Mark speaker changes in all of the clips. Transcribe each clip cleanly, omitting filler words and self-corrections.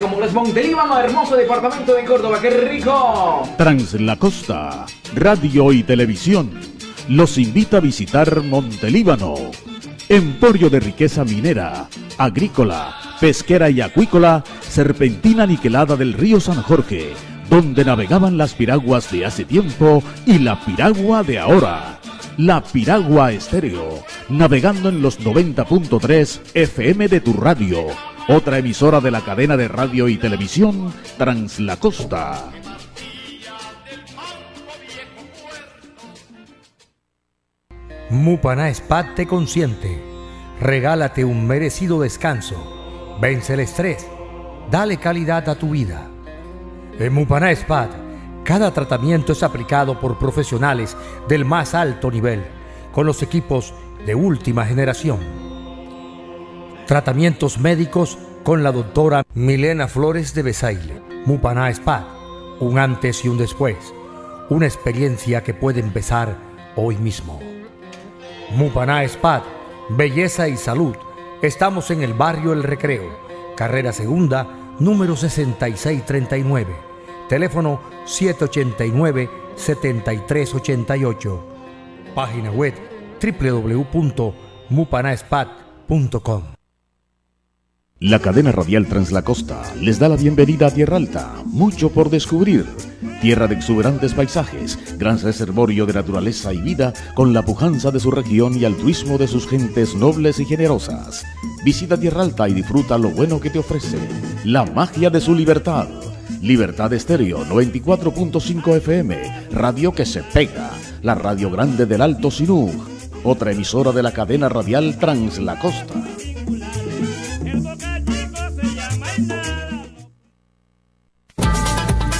Speaker 1: Como es Montelíbano, hermoso departamento de Córdoba, ¡qué rico!
Speaker 2: Translacosta, radio y televisión, los invita a visitar Montelíbano, emporio de riqueza minera, agrícola, pesquera y acuícola, serpentina niquelada del río San Jorge, donde navegaban las piraguas de hace tiempo y la piragua de ahora. La Piragua Estéreo, navegando en los 90.3 FM de tu radio. Otra emisora de la cadena de radio y televisión Translacosta.
Speaker 3: Mupaná Spa te consiente. Regálate un merecido descanso. Vence el estrés. Dale calidad a tu vida. En Mupaná Spa, cada tratamiento es aplicado por profesionales del más alto nivel, con los equipos de última generación. Tratamientos médicos con la doctora Milena Flores de Besaile. Mupaná Spa, un antes y un después. Una experiencia que puede empezar hoy mismo. Mupaná Spa, belleza y salud. Estamos en el barrio El Recreo, carrera segunda, número 6639. Teléfono 789-7388. Página web www.mupanaspat.com.
Speaker 2: La cadena radial Translacosta les da la bienvenida a Tierra Alta, mucho por descubrir. Tierra de exuberantes paisajes, gran reservorio de naturaleza y vida, con la pujanza de su región y altruismo de sus gentes nobles y generosas. Visita Tierra Alta y disfruta lo bueno que te ofrece, la magia de su libertad. Libertad Estéreo 94.5 FM, radio que se pega, la radio grande del Alto Sinú, otra emisora de la cadena radial Translacosta.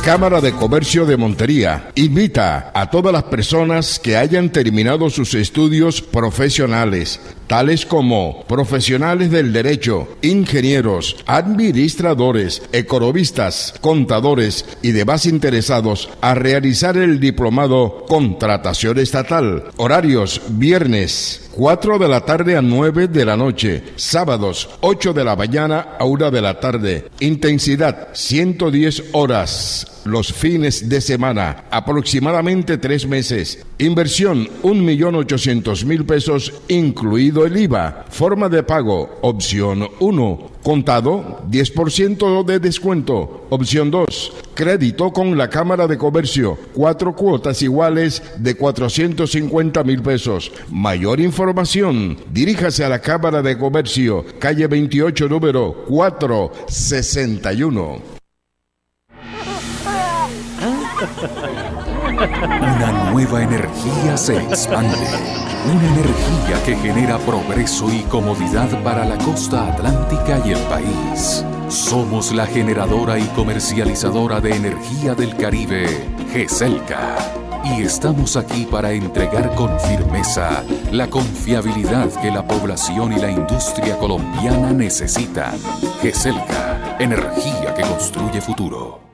Speaker 4: Cámara de Comercio de Montería invita a todas las personas que hayan terminado sus estudios profesionales, tales como profesionales del derecho, ingenieros, administradores, economistas, contadores y demás interesados a realizar el diplomado Contratación Estatal. Horarios: viernes 4 de la tarde a 9 de la noche, sábados 8 de la mañana a 1 de la tarde. Intensidad 110 horas. Los fines de semana, aproximadamente 3 meses. Inversión 1.800.000 pesos, incluido el IVA. Forma de pago, opción 1. Contado, 10% de descuento. Opción 2. Crédito con la Cámara de Comercio. 4 cuotas iguales de 450.000 pesos. Mayor información, diríjase a la Cámara de Comercio, calle 28, número 461.
Speaker 5: Una nueva energía se expande, una energía que genera progreso y comodidad para la costa atlántica y el país. Somos la generadora y comercializadora de energía del Caribe, GESELCA, y estamos aquí para entregar con firmeza la confiabilidad que la población y la industria colombiana necesitan. GESELCA, energía que construye futuro.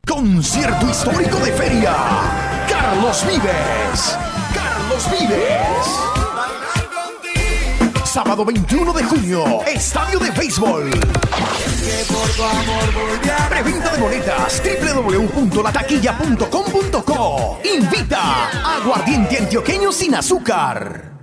Speaker 6: Concierto histórico de feria. Carlos Vives. Carlos Vives. Sábado 21 de junio, estadio de béisbol. Preventa de boletas, www.lataquilla.com.co. Invita Aguardiente Antioqueño sin azúcar.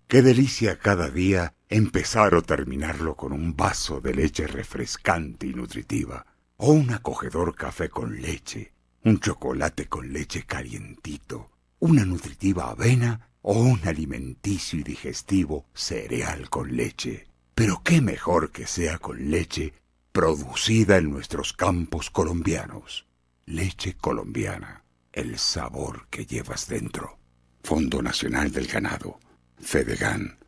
Speaker 7: Qué delicia cada día empezar o terminarlo con un vaso de leche refrescante y nutritiva. O un acogedor café con leche, un chocolate con leche calientito, una nutritiva avena o un alimenticio y digestivo cereal con leche. Pero qué mejor que sea con leche producida en nuestros campos colombianos. Leche colombiana, el sabor que llevas dentro. Fondo Nacional del Ganado, FEDEGAN.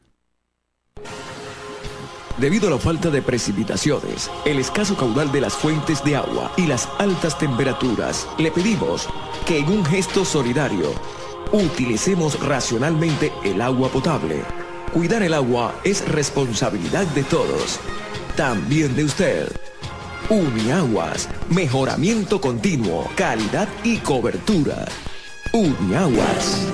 Speaker 8: Debido a la falta de precipitaciones, el escaso caudal de las fuentes de agua y las altas temperaturas, le pedimos que en un gesto solidario utilicemos racionalmente el agua potable. Cuidar el agua es responsabilidad de todos, también de usted. Uniaguas, mejoramiento continuo, calidad y cobertura. Uniaguas.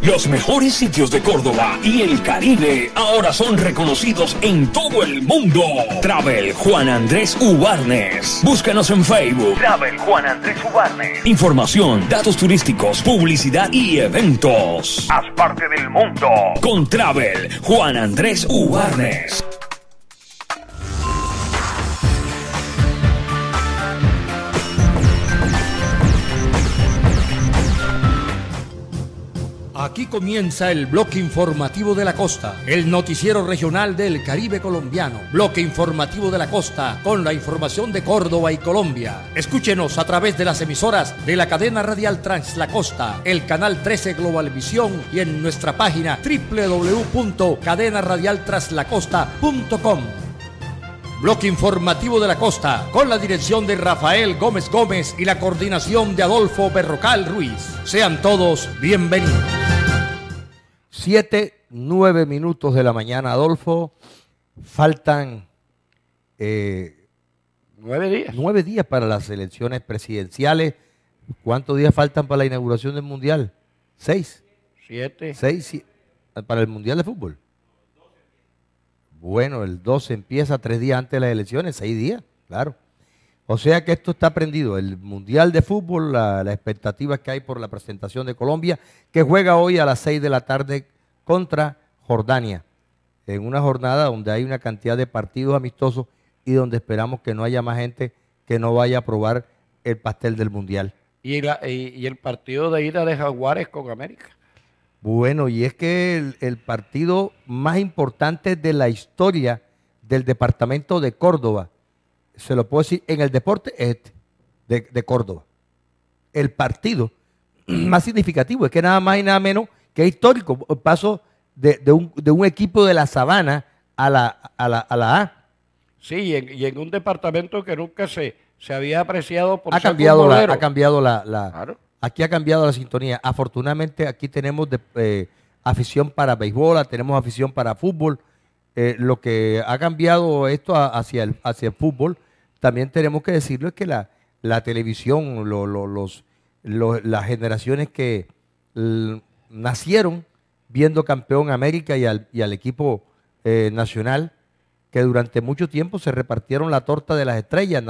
Speaker 9: Los mejores sitios de Córdoba y el Caribe ahora son reconocidos en todo el mundo. Travel Juan Andrés Ubarnes. Búscanos en Facebook. Travel Juan Andrés Ubarnes. Información, datos turísticos, publicidad y eventos. Haz parte del mundo con Travel Juan Andrés Ubarnes.
Speaker 3: Aquí comienza el bloque informativo de la costa, el noticiero regional del Caribe colombiano. Bloque informativo de la costa, con la información de Córdoba y Colombia. Escúchenos a través de las emisoras de la cadena radial Translacosta, el canal 13 Globalvisión y en nuestra página www.cadenaradialtranslacosta.com. Bloque informativo de la costa, con la dirección de Rafael Gómez Gómez y la coordinación de Adolfo Berrocal Ruiz. Sean todos bienvenidos. 7:09 minutos de la mañana, Adolfo. Faltan
Speaker 10: 9 días.
Speaker 3: 9 días para las elecciones presidenciales. ¿Cuántos días faltan para la inauguración del Mundial? 6.
Speaker 10: 7.
Speaker 3: 6 para el Mundial de Fútbol. Bueno, el 12 empieza 3 días antes de las elecciones, 6 días, claro. O sea que esto está prendido. El Mundial de Fútbol, la expectativa que hay por la presentación de Colombia, que juega hoy a las 6 de la tarde contra Jordania, en una jornada donde hay una cantidad de partidos amistosos y donde esperamos que no haya más gente que no vaya a probar el pastel del Mundial.
Speaker 10: Y el partido de ida de Jaguares con América.
Speaker 3: Bueno, y es que el partido más importante de la historia del departamento de Córdoba, se lo puedo decir, en el deporte es de Córdoba. El partido más significativo, es que nada más y nada menos que es histórico, el paso de un equipo de la Sabana a la A.
Speaker 10: Sí, y en un departamento que nunca se había apreciado por
Speaker 3: ha
Speaker 10: ser
Speaker 3: cambiado
Speaker 10: futbolero.
Speaker 3: Claro. Aquí ha cambiado la sintonía. Afortunadamente aquí tenemos afición para béisbol, tenemos afición para fútbol. Lo que ha cambiado esto hacia el fútbol, también tenemos que decirlo, es que la televisión, las generaciones que nacieron viendo campeón América y al equipo nacional, que durante mucho tiempo se repartieron la torta de las estrellas.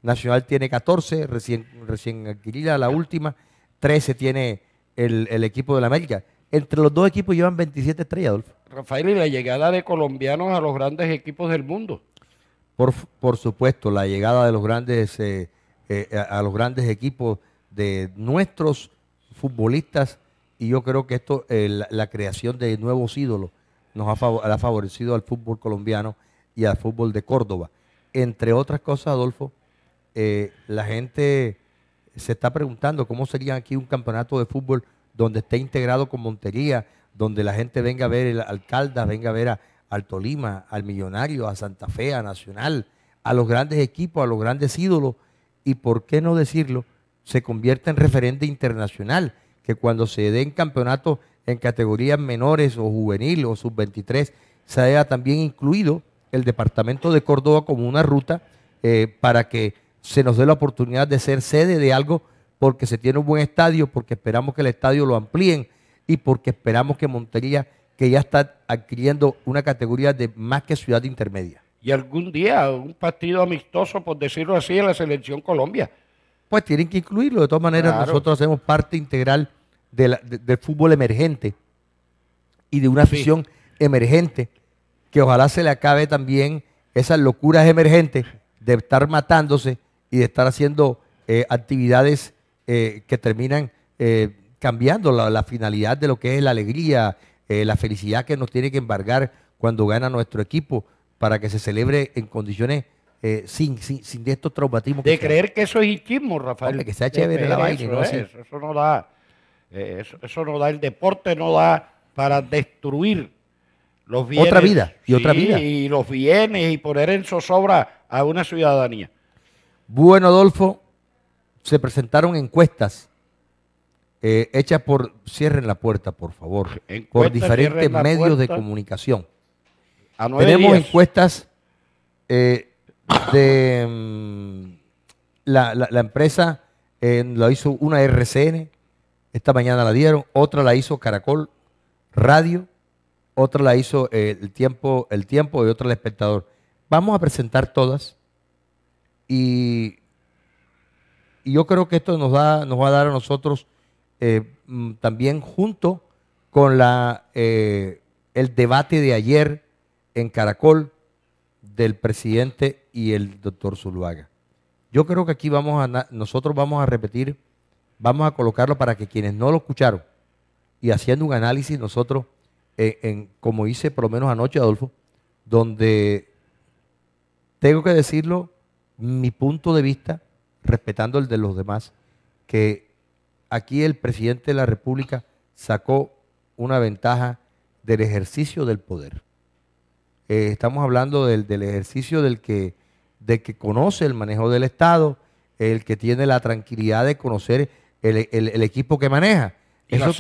Speaker 3: Nacional tiene 14, recién adquirida la última, 13 tiene el equipo de la América. Entre los dos equipos llevan 27 estrellas, Adolfo.
Speaker 10: Rafael, y la llegada de colombianos a los grandes equipos del mundo.
Speaker 3: Por supuesto, la llegada de los grandes a los grandes equipos de nuestros futbolistas, y yo creo que esto, la creación de nuevos ídolos, nos ha favorecido al fútbol colombiano y al fútbol de Córdoba. Entre otras cosas, Adolfo, la gente se está preguntando cómo sería aquí un campeonato de fútbol donde esté integrado con Montería, donde la gente venga a ver al Caldas, venga a ver al Tolima, al Millonario, a Santa Fe, a Nacional, a los grandes equipos, a los grandes ídolos, y por qué no decirlo, se convierta en referente internacional, que cuando se den campeonatos en categorías menores o juvenil o sub-23, se haya también incluido el departamento de Córdoba como una ruta para que se nos dé la oportunidad de ser sede de algo, porque se tiene un buen estadio, porque esperamos que el estadio lo amplíen y porque esperamos que Montería, que ya está adquiriendo una categoría de más que ciudad intermedia.
Speaker 10: Y algún día un partido amistoso, por decirlo así, en la selección Colombia.
Speaker 3: Pues tienen que incluirlo. De todas maneras, claro, nosotros hacemos parte integral del fútbol emergente y de una afición emergente, que ojalá se le acabe también esas locuras emergentes de estar matándose y de estar haciendo actividades que terminan cambiando la finalidad de lo que es la alegría, la felicidad que nos tiene que embargar cuando gana nuestro equipo, para que se celebre en condiciones sin de estos traumatismos.
Speaker 10: De creer que eso es hichismo, Rafael.
Speaker 3: Hombre, que sea chévere la vaina.
Speaker 10: Eso no da. Eso no da. El deporte no da para destruir los bienes.
Speaker 3: Otra vida. Y otra vida.
Speaker 10: Y los bienes y poner en zozobra a una ciudadanía.
Speaker 3: Bueno, Adolfo, se presentaron encuestas hechas por, cierren la puerta, por favor, por diferentes medios de comunicación. Tenemos encuestas de la empresa, lo hizo una RCN, esta mañana la dieron, otra la hizo Caracol Radio, otra la hizo el tiempo y otra el Espectador. Vamos a presentar todas y yo creo que esto nos va a dar a nosotros también junto con el debate de ayer en Caracol del presidente y el doctor Zuluaga. Yo creo que aquí nosotros vamos a repetir, vamos a colocarlo para que quienes no lo escucharon y haciendo un análisis nosotros, como hice por lo menos anoche, Adolfo, donde tengo que decirlo, mi punto de vista, respetando el de los demás, que aquí el presidente de la República sacó una ventaja del ejercicio del poder. Estamos hablando del ejercicio de que conoce el manejo del Estado, el que tiene la tranquilidad de conocer el equipo que maneja. Eso es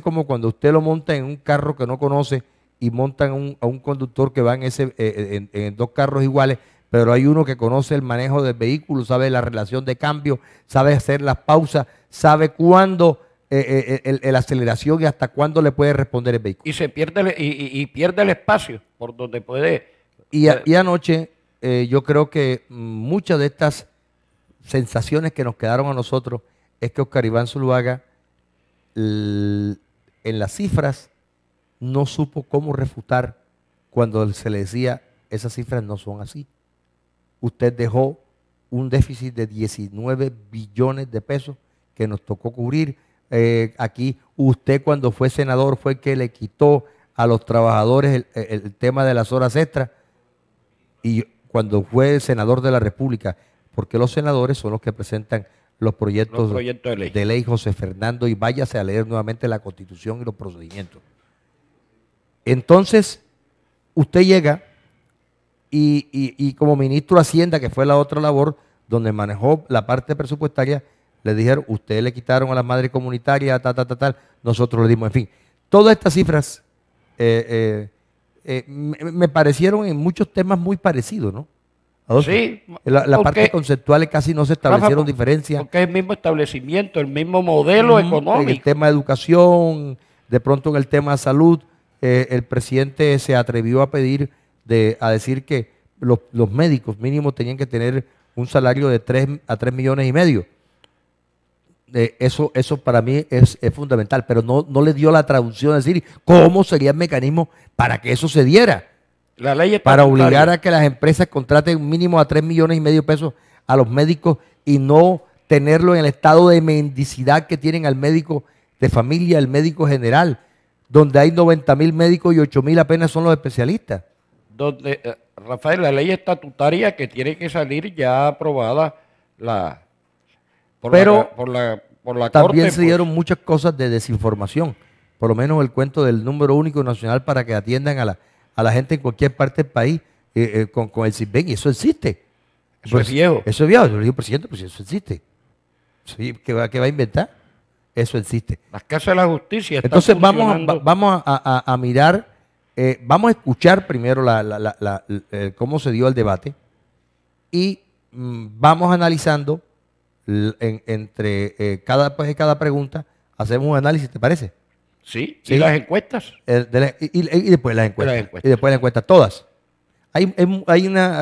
Speaker 3: como cuando usted lo monta en un carro que no conoce y montan a un conductor que va en dos carros iguales, pero hay uno que conoce el manejo del vehículo, sabe la relación de cambio, sabe hacer las pausas, sabe cuándo la aceleración y hasta cuándo le puede responder el vehículo.
Speaker 10: Y se pierde pierde el espacio por donde puede.
Speaker 3: Y anoche yo creo que muchas de estas sensaciones que nos quedaron a nosotros es que Oscar Iván Zuluaga en las cifras no supo cómo refutar cuando se le decía esas cifras no son así. Usted dejó un déficit de 19 billones de pesos que nos tocó cubrir. Aquí usted cuando fue senador fue el que le quitó a los trabajadores el tema de las horas extras y cuando fue senador de la República, porque los senadores son los que presentan los proyectos de ley, José Fernando, y váyase a leer nuevamente la Constitución y los procedimientos. Entonces, usted llega y como ministro de Hacienda, que fue la otra labor, donde manejó la parte presupuestaria, le dijeron, ustedes le quitaron a las madres comunitarias, tal, nosotros le dimos, en fin. Todas estas cifras me parecieron en muchos temas muy parecidos, ¿no?
Speaker 10: Sí.
Speaker 3: La parte conceptual casi no se establecieron diferencias.
Speaker 10: Porque es el mismo establecimiento, el mismo modelo económico.
Speaker 3: En el tema de educación, de pronto en el tema de salud, el presidente se atrevió a decir que los médicos mínimos tenían que tener un salario de 3 a 3 millones y medio. Eso para mí es fundamental, pero no le dio la traducción, es decir, cómo sería el mecanismo para que eso se diera.
Speaker 10: La ley
Speaker 3: para obligar a que las empresas contraten un mínimo a 3 millones y medio de pesos a los médicos y no tenerlo en el estado de mendicidad que tienen al médico de familia, el médico general, donde hay 90.000 médicos y 8.000 apenas son los especialistas.
Speaker 10: Donde, Rafael, la ley estatutaria que tiene que salir ya aprobada por la
Speaker 3: también
Speaker 10: Corte,
Speaker 3: se dieron muchas cosas de desinformación, por lo menos el cuento del número único nacional para que atiendan a la gente en cualquier parte del país con el CISBEN, y eso existe.
Speaker 10: Eso es viejo.
Speaker 3: Eso es viejo, yo le digo, presidente, pues eso existe. Sí, ¿qué va a inventar? Eso existe.
Speaker 10: Las casas de la justicia están
Speaker 3: Entonces vamos a mirar, vamos a escuchar primero cómo se dio el debate y vamos analizando entre cada pregunta, hacemos un análisis, ¿te parece?
Speaker 10: Sí, y las encuestas.
Speaker 3: Y después las encuestas. Y después las encuestas, todas. Hay unos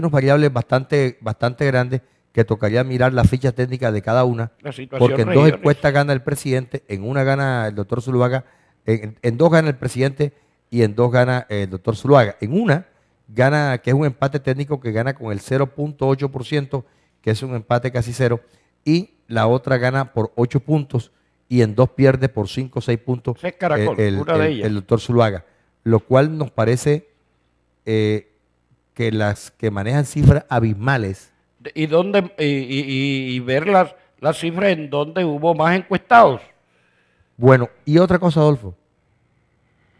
Speaker 3: variables bastante grandes que tocaría mirar las fichas técnicas de cada una, porque en dos encuestas gana el presidente, en una gana el doctor Zuluaga, en dos gana el presidente y en dos gana el doctor Zuluaga. En una gana, que es un empate técnico, que gana con el 0.8%, que es un empate casi cero, y la otra gana por 8 puntos, y en dos pierde por 5 o 6 puntos el doctor Zuluaga, lo cual nos parece que las que manejan cifras abismales.
Speaker 10: Y ver las cifras en donde hubo más encuestados.
Speaker 3: Bueno, y otra cosa, Adolfo,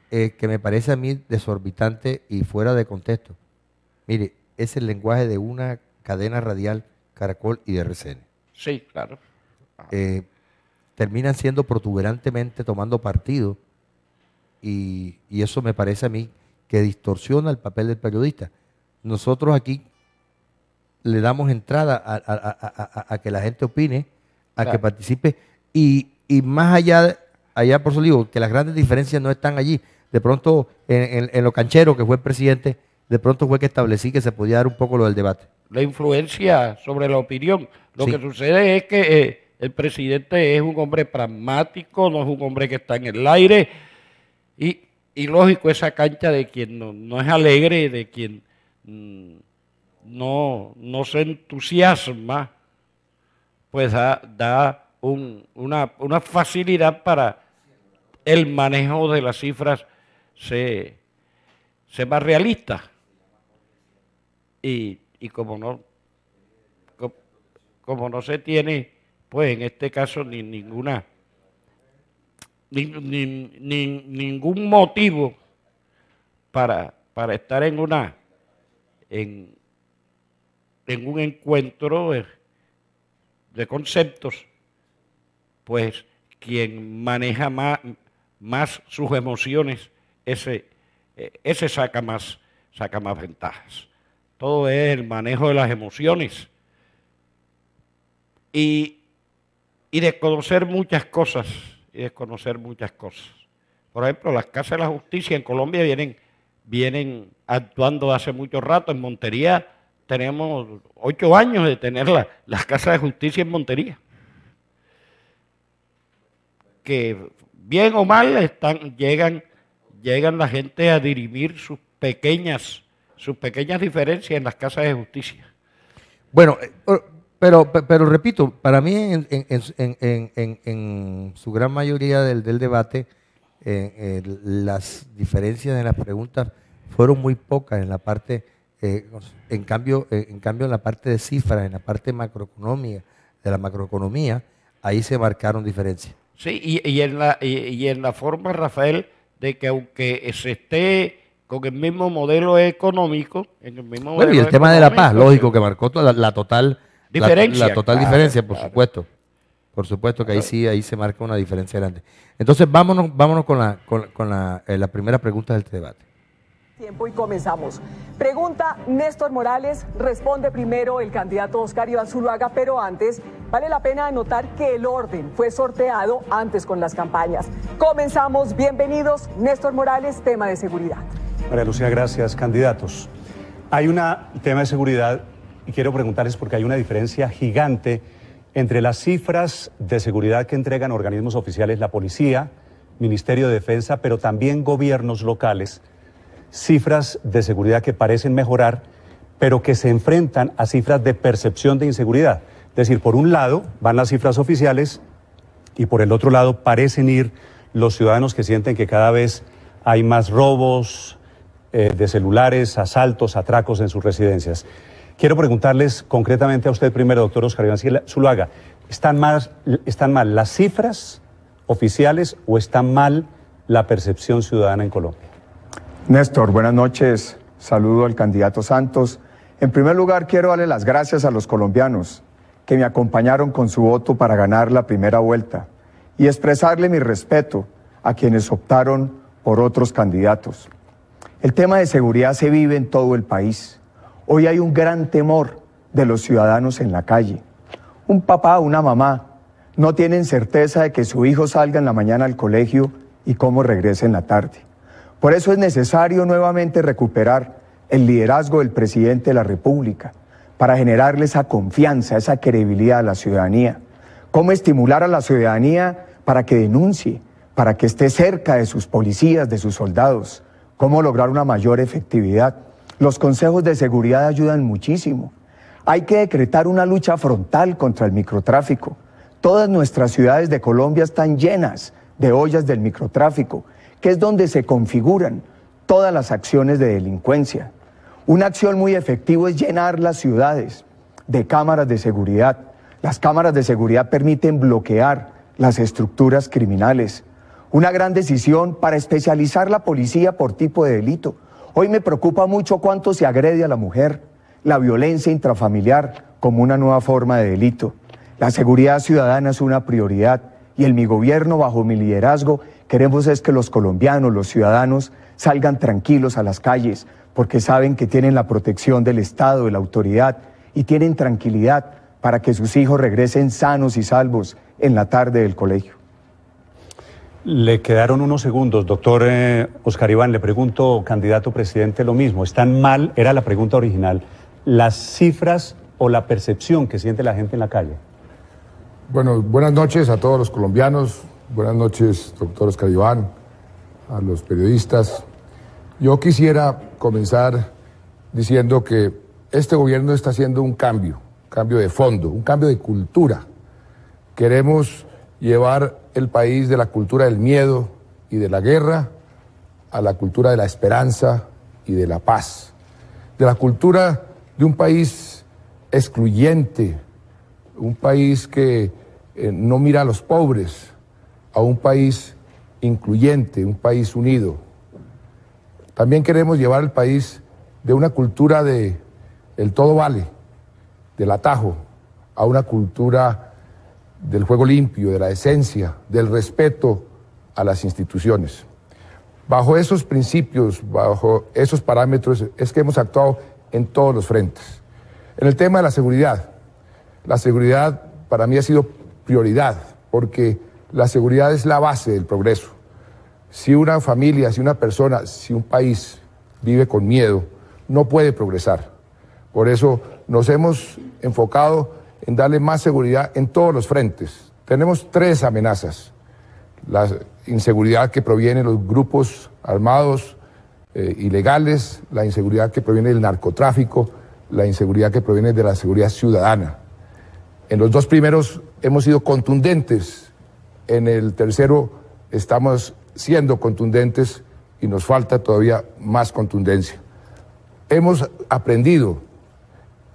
Speaker 3: que me parece a mí desorbitante y fuera de contexto. Mire, es el lenguaje de una cadena radial, Caracol y de RCN.
Speaker 10: Sí, claro.
Speaker 3: Terminan siendo protuberantemente tomando partido y eso me parece a mí que distorsiona el papel del periodista. Nosotros aquí le damos entrada a que la gente opine, a que participe y más allá, por eso digo, que las grandes diferencias no están allí. De pronto, en lo canchero que fue el presidente, de pronto fue que establecí que se podía dar un poco lo del debate.
Speaker 10: La influencia sobre la opinión. Lo que sucede es que el presidente es un hombre pragmático, no es un hombre que está en el aire y lógico, esa cancha de quien no es alegre, de quien no se entusiasma, pues da una facilidad para el manejo de las cifras ser más realista. Y como no se tiene, pues en este caso ningún motivo para estar en un encuentro de conceptos, pues quien maneja más sus emociones, ese saca más ventajas. Todo es el manejo de las emociones y desconocer muchas cosas. Por ejemplo, las casas de la justicia en Colombia vienen actuando hace mucho rato. En Montería tenemos 8 años de tener las casas de justicia en Montería. Que bien o mal llegan la gente a dirimir sus pequeñas diferencias en las casas de justicia.
Speaker 3: Bueno, pero repito, para mí en su gran mayoría del debate, las diferencias en las preguntas fueron muy pocas en la parte, en cambio en la parte de cifras, en la parte macroeconómica, de la macroeconomía, ahí se marcaron diferencias.
Speaker 10: Sí, y en la forma, Rafael, de que aunque se esté con el mismo modelo económico,
Speaker 3: bueno, y el tema de la paz, lógico, que marcó la total diferencia. La total diferencia, por supuesto. Por supuesto que ahí se marca una diferencia grande. Entonces, vámonos con la primera pregunta del debate.
Speaker 11: Tiempo y comenzamos. Pregunta Néstor Morales, responde primero el candidato Oscar Iván Zuluaga, pero antes vale la pena anotar que el orden fue sorteado antes con las campañas. Comenzamos, bienvenidos. Néstor Morales, tema de seguridad.
Speaker 12: María Lucía, gracias. Candidatos, hay un tema de seguridad y quiero preguntarles porque hay una diferencia gigante entre las cifras de seguridad que entregan organismos oficiales, la policía, Ministerio de Defensa, pero también gobiernos locales, cifras de seguridad que parecen mejorar, pero que se enfrentan a cifras de percepción de inseguridad. Es decir, por un lado van las cifras oficiales y por el otro lado parecen ir los ciudadanos que sienten que cada vez hay más robos de celulares, asaltos, atracos en sus residencias. Quiero preguntarles concretamente a usted primero, doctor Oscar Iván Zuluaga, ¿están mal las cifras oficiales o está mal la percepción ciudadana en Colombia?
Speaker 13: Néstor, buenas noches. Saludo al candidato Santos. En primer lugar, quiero darle las gracias a los colombianos que me acompañaron con su voto para ganar la primera vuelta y expresarle mi respeto a quienes optaron por otros candidatos. El tema de seguridad se vive en todo el país. Hoy hay un gran temor de los ciudadanos en la calle. Un papá o una mamá no tienen certeza de que su hijo salga en la mañana al colegio y cómo regrese en la tarde. Por eso es necesario nuevamente recuperar el liderazgo del presidente de la República para generarle esa confianza, esa credibilidad a la ciudadanía. Cómo estimular a la ciudadanía para que denuncie, para que esté cerca de sus policías, de sus soldados. Cómo lograr una mayor efectividad. Los consejos de seguridad ayudan muchísimo. Hay que decretar una lucha frontal contra el microtráfico. Todas nuestras ciudades de Colombia están llenas de ollas del microtráfico, que es donde se configuran todas las acciones de delincuencia. Una acción muy efectiva es llenar las ciudades de cámaras de seguridad. Las cámaras de seguridad permiten bloquear las estructuras criminales. Una gran decisión para especializar la policía por tipo de delito. Hoy me preocupa mucho cuánto se agrede a la mujer, la violencia intrafamiliar como una nueva forma de delito. La seguridad ciudadana es una prioridad y en mi gobierno, bajo mi liderazgo, queremos es que los colombianos, los ciudadanos, salgan tranquilos a las calles porque saben que tienen la protección del Estado, de la autoridad y tienen tranquilidad para que sus hijos regresen sanos y salvos en la tarde del colegio.
Speaker 12: Le quedaron unos segundos, doctor Oscar Iván. Le pregunto, candidato presidente, lo mismo. ¿Están mal, era la pregunta original, las cifras o la percepción que siente la gente en la calle?
Speaker 14: Bueno, buenas noches a todos los colombianos. Buenas noches, doctor Oscar Iván, a los periodistas. Yo quisiera comenzar diciendo que este gobierno está haciendo un cambio de fondo, un cambio de cultura. Queremos llevar el país de la cultura del miedo y de la guerra a la cultura de la esperanza y de la paz. De la cultura de un país excluyente, un país que no mira a los pobres, a un país incluyente, un país unido. También queremos llevar el país de una cultura de el todo vale, del atajo, a una cultura del juego limpio, de la esencia, del respeto a las instituciones. Bajo esos principios, bajo esos parámetros, es que hemos actuado en todos los frentes. En el tema de la seguridad para mí ha sido prioridad, porque la seguridad es la base del progreso. Si una familia, si una persona, si un país vive con miedo, no puede progresar. Por eso nos hemos enfocado en darle más seguridad en todos los frentes. Tenemos 3 amenazas. La inseguridad que proviene de los grupos armados ilegales, la inseguridad que proviene del narcotráfico, la inseguridad que proviene de la seguridad ciudadana. En los 2 primeros hemos sido contundentes, en el tercero estamos siendo contundentes y nos falta todavía más contundencia. Hemos aprendido,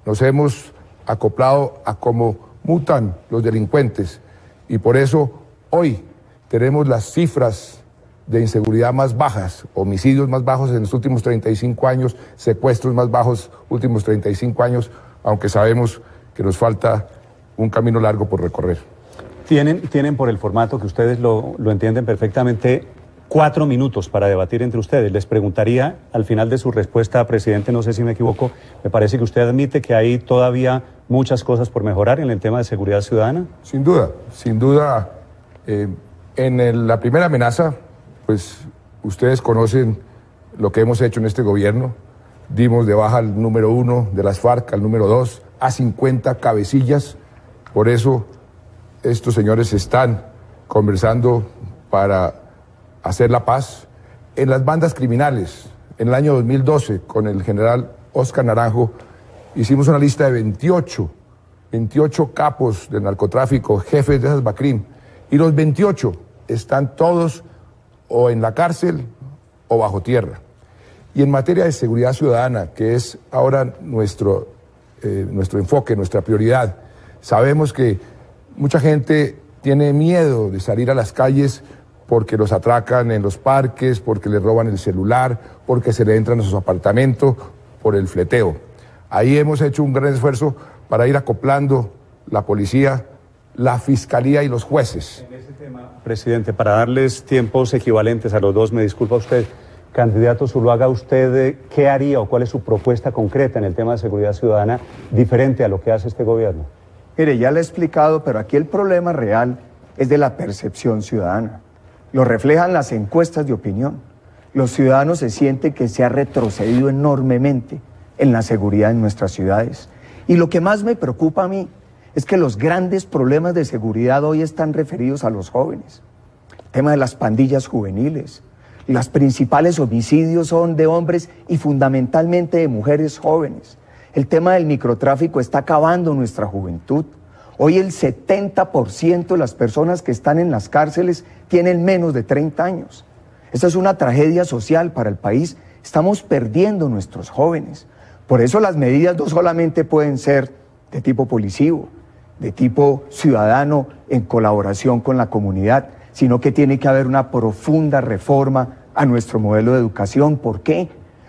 Speaker 14: nos hemos acoplado a cómo mutan los delincuentes y por eso hoy tenemos las cifras de inseguridad más bajas, homicidios más bajos en los últimos 35 años, secuestros más bajos últimos 35 años, aunque sabemos que nos falta un camino largo por recorrer.
Speaker 12: Tienen por el formato que ustedes lo entienden perfectamente 4 minutos para debatir entre ustedes. Les preguntaría al final de su respuesta, presidente, no sé si me equivoco, me parece que usted admite que hay todavía muchas cosas por mejorar en el tema de seguridad ciudadana.
Speaker 14: Sin duda. En la primera amenaza, pues ustedes conocen lo que hemos hecho en este gobierno. Dimos de baja al número 1 de las FARC, al número 2, a 50 cabecillas. Por eso estos señores están conversando para hacer la paz. En las bandas criminales, en el año 2012, con el general Oscar Naranjo, hicimos una lista de 28 capos del narcotráfico, jefes de esas BACRIM, y los 28 están todos o en la cárcel o bajo tierra. Y en materia de seguridad ciudadana, que es ahora nuestro enfoque, nuestra prioridad, sabemos que mucha gente tiene miedo de salir a las calles porque los atracan en los parques, porque les roban el celular, porque se le entran a sus apartamentos, por el fleteo. Ahí hemos hecho un gran esfuerzo para ir acoplando la policía, la fiscalía y los jueces.
Speaker 12: En ese tema, presidente, para darles tiempos equivalentes a los dos, me disculpa usted, candidato Zuluaga, ¿usted qué haría o cuál es su propuesta concreta en el tema de seguridad ciudadana diferente a lo que hace este gobierno?
Speaker 13: Mire, ya le he explicado, pero aquí el problema real es de la percepción ciudadana. Lo reflejan las encuestas de opinión. Los ciudadanos se sienten que se ha retrocedido enormemente en la seguridad en nuestras ciudades. Y lo que más me preocupa a mí es que los grandes problemas de seguridad hoy están referidos a los jóvenes. El tema de las pandillas juveniles. Los principales homicidios son de hombres y fundamentalmente de mujeres jóvenes. El tema del microtráfico está acabando nuestra juventud. Hoy el 70% de las personas que están en las cárceles tienen menos de 30 años. Esta es una tragedia social para el país. Estamos perdiendo nuestros jóvenes. Por eso las medidas no solamente pueden ser de tipo policivo, de tipo ciudadano en colaboración con la comunidad, sino que tiene que haber una profunda reforma a nuestro modelo de educación. ¿Por qué?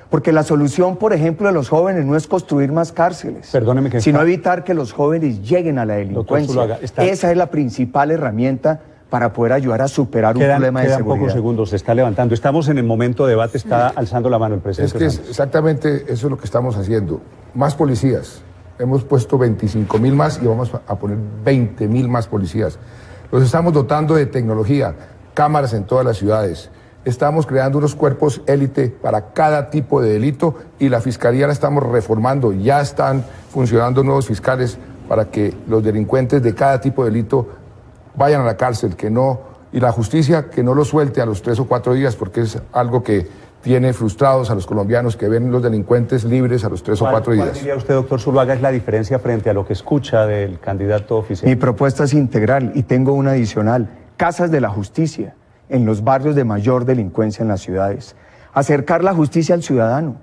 Speaker 13: Porque la solución, por ejemplo, de los jóvenes no es construir más cárceles, sino evitar que los jóvenes lleguen a la delincuencia. Zuluaga, esa es la principal herramienta para poder ayudar a superar un problema de seguridad.
Speaker 12: Quedan pocos segundos, se está levantando. Estamos en el momento de debate, está alzando la mano el presidente.
Speaker 14: Es que exactamente eso es lo que estamos haciendo. Más policías, hemos puesto 25.000 más y vamos a poner 20.000 más policías. Los estamos dotando de tecnología, cámaras en todas las ciudades. Estamos creando unos cuerpos élite para cada tipo de delito y la Fiscalía la estamos reformando. Ya están funcionando nuevos fiscales para que los delincuentes de cada tipo de delito vayan a la cárcel, y la justicia que no los suelte a los 3 o 4 días, porque es algo que tiene frustrados a los colombianos que ven los delincuentes libres a los 3 o 4 días.
Speaker 12: ¿Cuál diría usted, doctor Zuluaga, es la diferencia frente a lo que escucha del candidato oficial?
Speaker 13: Mi propuesta es integral y tengo una adicional. Casas de la justicia en los barrios de mayor delincuencia en las ciudades. Acercar la justicia al ciudadano,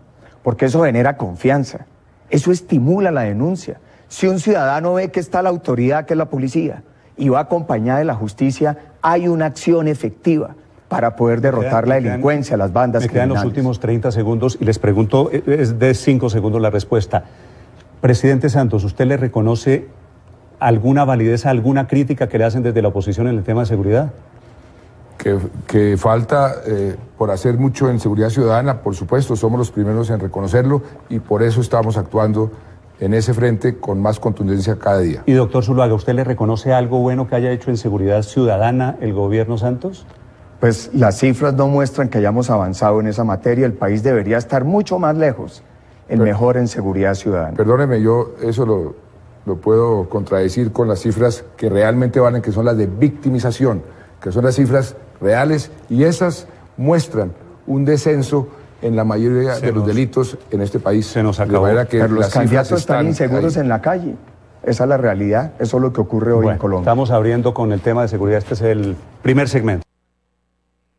Speaker 13: porque eso genera confianza. Eso estimula la denuncia. Si un ciudadano ve que está la autoridad, que es la policía, y va acompañada de la justicia, hay una acción efectiva para poder derrotar la delincuencia, las bandas
Speaker 12: criminales. Me quedan los últimos 30 segundos y les pregunto, es de 5 segundos la respuesta. Presidente Santos, ¿usted le reconoce alguna validez, alguna crítica que le hacen desde la oposición en el tema de seguridad?
Speaker 14: Que falta por hacer mucho en seguridad ciudadana, por supuesto, somos los primeros en reconocerlo y por eso estamos actuando en ese frente con más contundencia cada día.
Speaker 12: Y doctor Zuluaga, ¿usted le reconoce algo bueno que haya hecho en seguridad ciudadana el gobierno Santos?
Speaker 13: Pues las cifras no muestran que hayamos avanzado en esa materia. El país debería estar mucho más lejos, mejor en seguridad ciudadana.
Speaker 14: Perdóneme, yo eso lo puedo contradecir con las cifras que realmente valen, que son las de victimización, que son las cifras reales, y esas muestran un descenso en la mayoría de los delitos en este país.
Speaker 12: Se nos acabó.
Speaker 13: Pero los candidatos están inseguros en la calle. Esa es la realidad. Eso es lo que ocurre hoy en Colombia.
Speaker 12: Estamos abriendo con el tema de seguridad. Este es el primer segmento.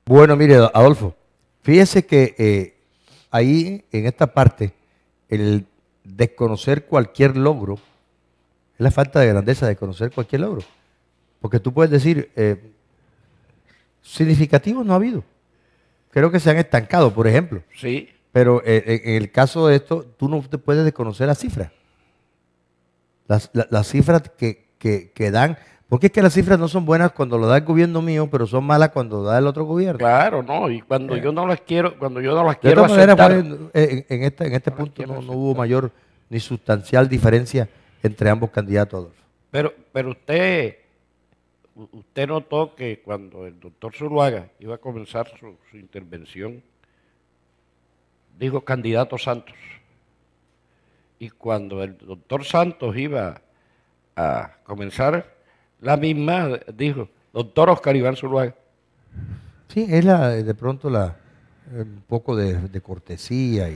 Speaker 3: Bueno, mire, Adolfo, fíjese que ahí, en esta parte, el desconocer cualquier logro, es la falta de grandeza de conocer cualquier logro. Porque tú puedes decir, significativos no ha habido. Creo que se han estancado, por ejemplo.
Speaker 10: Sí.
Speaker 3: Pero en el caso de esto, tú no te puedes desconocer las cifras. Las cifras que dan. Porque es que las cifras no son buenas cuando lo da el gobierno mío, pero son malas cuando da el otro gobierno.
Speaker 10: Claro, no. Y cuando yo no las quiero,
Speaker 3: de todas maneras, en este punto no hubo mayor ni sustancial diferencia entre ambos candidatos, Adolfo.
Speaker 10: Pero usted notó que cuando el doctor Zuluaga iba a comenzar su intervención, dijo candidato Santos. Y cuando el doctor Santos iba a comenzar la misma, dijo doctor Oscar Iván Zuluaga.
Speaker 3: Sí, es de pronto un poco de cortesía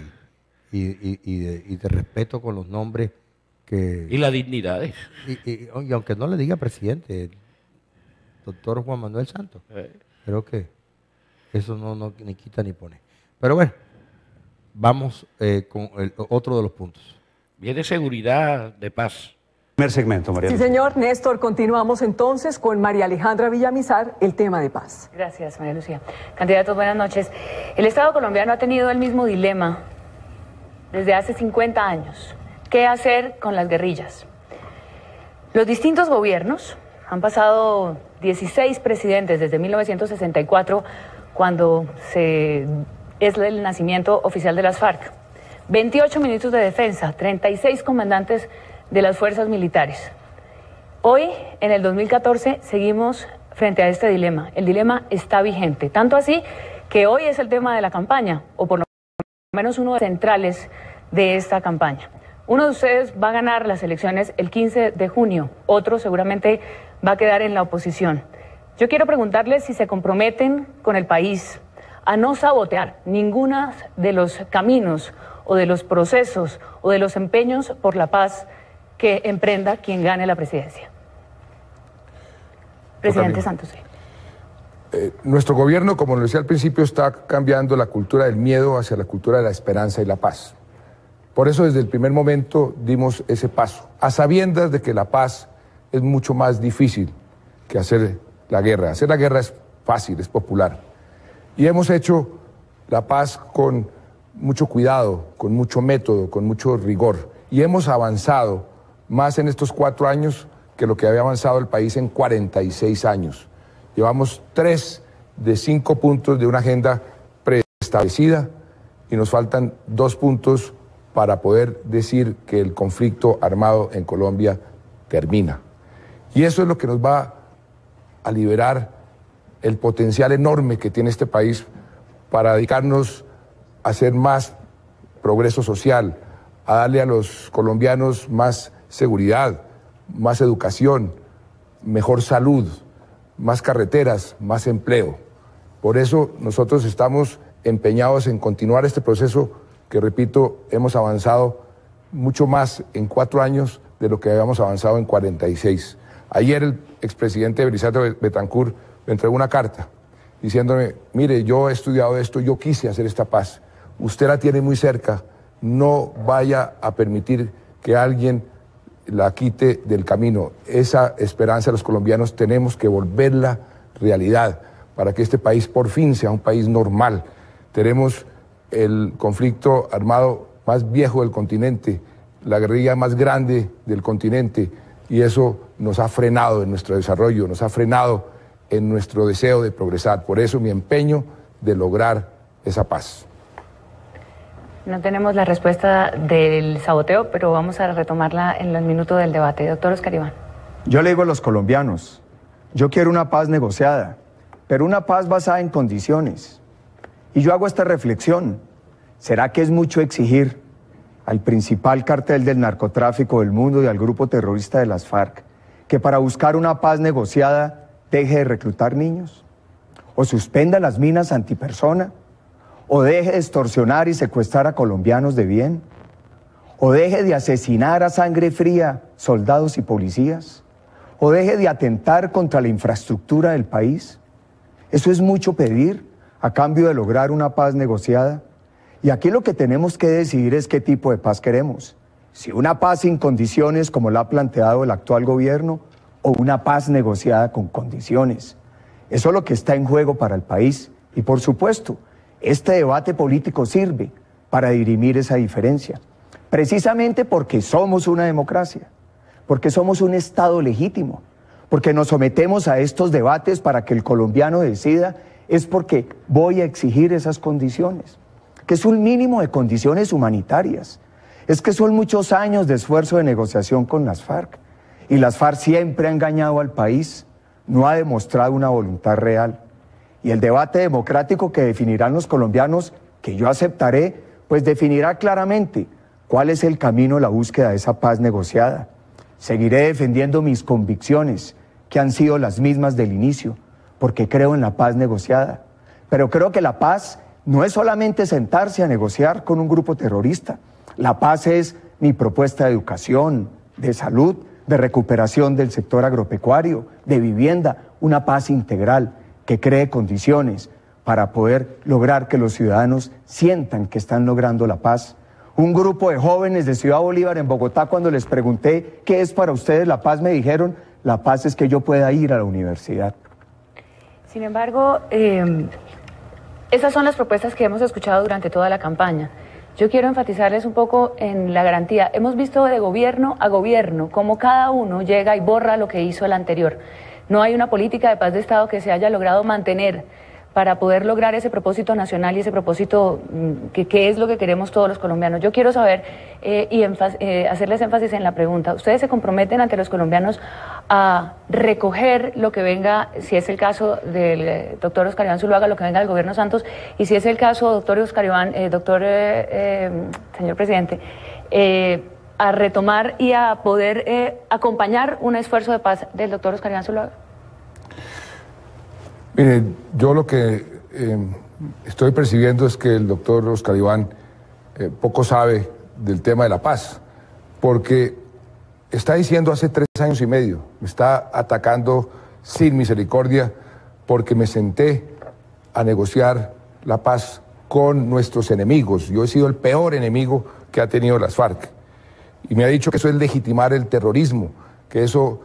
Speaker 3: y de respeto con los nombres que...
Speaker 10: Y la dignidad.
Speaker 3: Y aunque no le diga presidente, doctor Juan Manuel Santos. Creo que eso no ni quita ni pone. Pero bueno, vamos con otro de los puntos.
Speaker 10: Viene seguridad de paz.
Speaker 12: Primer segmento, María.
Speaker 11: Sí, señor. Néstor, continuamos entonces con María Alejandra Villamizar, el tema de paz.
Speaker 15: Gracias, María Lucía. Candidatos, buenas noches. El Estado colombiano ha tenido el mismo dilema desde hace 50 años. ¿Qué hacer con las guerrillas? Los distintos gobiernos han pasado 16 presidentes desde 1964, cuando es el nacimiento oficial de las FARC. 28 ministros de defensa, 36 comandantes de las fuerzas militares. Hoy, en el 2014, seguimos frente a este dilema. El dilema está vigente, tanto así que hoy es el tema de la campaña, o por lo menos uno de los centrales de esta campaña. Uno de ustedes va a ganar las elecciones el 15 de junio, otro seguramente va a quedar en la oposición. Yo quiero preguntarles si se comprometen con el país a no sabotear ninguno de los caminos o de los procesos o de los empeños por la paz que emprenda quien gane la presidencia. Presidente Santos.
Speaker 14: Nuestro gobierno, como lo decía al principio, está cambiando la cultura del miedo hacia la cultura de la esperanza y la paz. Por eso desde el primer momento dimos ese paso, a sabiendas de que la paz es mucho más difícil que hacer la guerra. Hacer la guerra es fácil, es popular. Y hemos hecho la paz con mucho cuidado, con mucho método, con mucho rigor. Y hemos avanzado más en estos 4 años que lo que había avanzado el país en 46 años. Llevamos 3 de 5 puntos de una agenda preestablecida y nos faltan 2 puntos para poder decir que el conflicto armado en Colombia termina. Y eso es lo que nos va a liberar el potencial enorme que tiene este país para dedicarnos a hacer más progreso social, a darle a los colombianos más seguridad, más educación, mejor salud, más carreteras, más empleo. Por eso nosotros estamos empeñados en continuar este proceso que, repito, hemos avanzado mucho más en 4 años de lo que habíamos avanzado en 46. Ayer el expresidente Belisario Betancur me entregó una carta diciéndome, mire, yo he estudiado esto, yo quise hacer esta paz, usted la tiene muy cerca, no vaya a permitir que alguien la quite del camino. Esa esperanza de los colombianos tenemos que volverla realidad para que este país por fin sea un país normal. Tenemos el conflicto armado más viejo del continente, la guerrilla más grande del continente, y eso nos ha frenado en nuestro desarrollo, nos ha frenado en nuestro deseo de progresar. Por eso mi empeño de lograr esa paz.
Speaker 15: No tenemos la respuesta del saboteo, pero vamos a retomarla en los minutos del debate. Doctor Oscar Iván.
Speaker 13: Yo le digo a los colombianos, yo quiero una paz negociada, pero una paz basada en condiciones. Y yo hago esta reflexión, ¿será que es mucho exigir al principal cartel del narcotráfico del mundo y al grupo terrorista de las FARC que para buscar una paz negociada deje de reclutar niños? ¿O suspenda las minas antipersona? ¿O deje de extorsionar y secuestrar a colombianos de bien? ¿O deje de asesinar a sangre fría soldados y policías? ¿O deje de atentar contra la infraestructura del país? ¿Eso es mucho pedir a cambio de lograr una paz negociada? Y aquí lo que tenemos que decidir es qué tipo de paz queremos. Si una paz sin condiciones como la ha planteado el actual gobierno, o una paz negociada con condiciones. Eso es lo que está en juego para el país. Y por supuesto, este debate político sirve para dirimir esa diferencia. Precisamente porque somos una democracia, porque somos un Estado legítimo, porque nos sometemos a estos debates para que el colombiano decida, es porque voy a exigir esas condiciones, que es un mínimo de condiciones humanitarias. Es que son muchos años de esfuerzo de negociación con las FARC. Y las FARC siempre ha engañado al país, no ha demostrado una voluntad real. Y el debate democrático que definirán los colombianos, que yo aceptaré, pues definirá claramente cuál es el camino a la búsqueda de esa paz negociada. Seguiré defendiendo mis convicciones, que han sido las mismas del inicio, porque creo en la paz negociada. Pero creo que la paz no es solamente sentarse a negociar con un grupo terrorista. La paz es mi propuesta de educación, de salud, de recuperación del sector agropecuario, de vivienda, una paz integral que cree condiciones para poder lograr que los ciudadanos sientan que están logrando la paz. Un grupo de jóvenes de Ciudad Bolívar en Bogotá, cuando les pregunté qué es para ustedes la paz, me dijeron, la paz es que yo pueda ir a la universidad.
Speaker 15: Sin embargo, esas son las propuestas que hemos escuchado durante toda la campaña. Yo quiero enfatizarles un poco en la garantía. Hemos visto de gobierno a gobierno cómo cada uno llega y borra lo que hizo el anterior. No hay una política de paz de Estado que se haya logrado mantener para poder lograr ese propósito nacional y ese propósito que es lo que queremos todos los colombianos. Yo quiero saber y hacerles énfasis en la pregunta. ¿Ustedes se comprometen ante los colombianos a recoger lo que venga, si es el caso del doctor Oscar Iván Zuluaga, lo que venga del gobierno Santos, y si es el caso, doctor Oscar Iván, señor presidente, a retomar y a poder acompañar un esfuerzo de paz del doctor Oscar Iván Zuluaga?
Speaker 14: Mire, yo lo que estoy percibiendo es que el doctor Oscar Iván poco sabe del tema de la paz, porque está diciendo hace 3 años y medio, me está atacando sin misericordia porque me senté a negociar la paz con nuestros enemigos. Yo he sido el peor enemigo que ha tenido las FARC. Y me ha dicho que eso es legitimar el terrorismo, que eso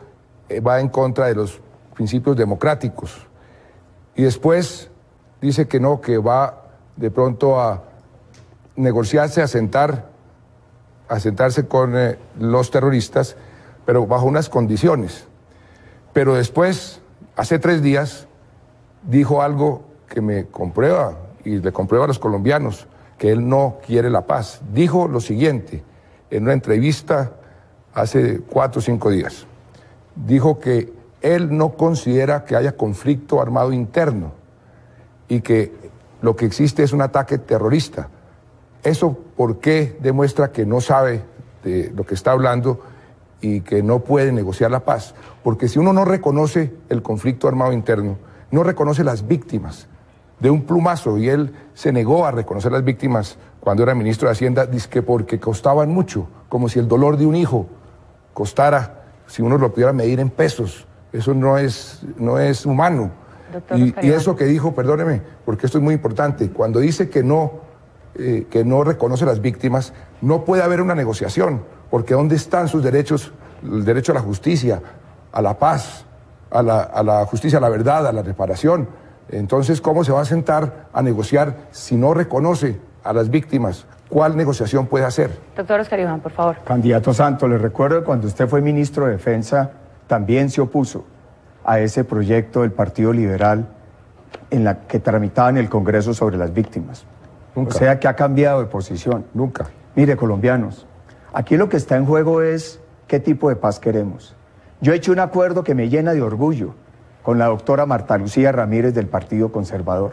Speaker 14: va en contra de los principios democráticos. Y después dice que no, que va de pronto a negociarse, a sentarse con los terroristas, pero bajo unas condiciones. Pero después, hace 3 días, dijo algo que me comprueba y le comprueba a los colombianos. que él no quiere la paz. Dijo lo siguiente en una entrevista hace 4 o 5 días. Dijo que él no considera que haya conflicto armado interno y que lo que existe es un ataque terrorista. ¿Eso por qué demuestra que no sabe de lo que está hablando y que no puede negociar la paz? Porque si uno no reconoce el conflicto armado interno, no reconoce las víctimas de un plumazo, y él se negó a reconocer las víctimas cuando era ministro de Hacienda, dizque porque costaban mucho, como si el dolor de un hijo costara, si uno lo pudiera medir en pesos. Eso no es humano. Y eso que dijo, perdóneme, porque esto es muy importante, cuando dice que no reconoce las víctimas, no puede haber una negociación, porque ¿dónde están sus derechos? El derecho a la justicia, a la paz, a la justicia, a la verdad, a la reparación. Entonces, ¿cómo se va a sentar a negociar si no reconoce a las víctimas? ¿Cuál negociación puede hacer?
Speaker 15: Doctor Oscar Iván, por favor.
Speaker 13: Candidato Santos, le recuerdo que cuando usted fue ministro de Defensa, también se opuso a ese proyecto del Partido Liberal en la que tramitaba en el Congreso sobre las víctimas. Nunca. O sea que ha cambiado de posición.
Speaker 14: Nunca.
Speaker 13: Mire, colombianos, aquí lo que está en juego es qué tipo de paz queremos. Yo he hecho un acuerdo que me llena de orgullo con la doctora Marta Lucía Ramírez del Partido Conservador.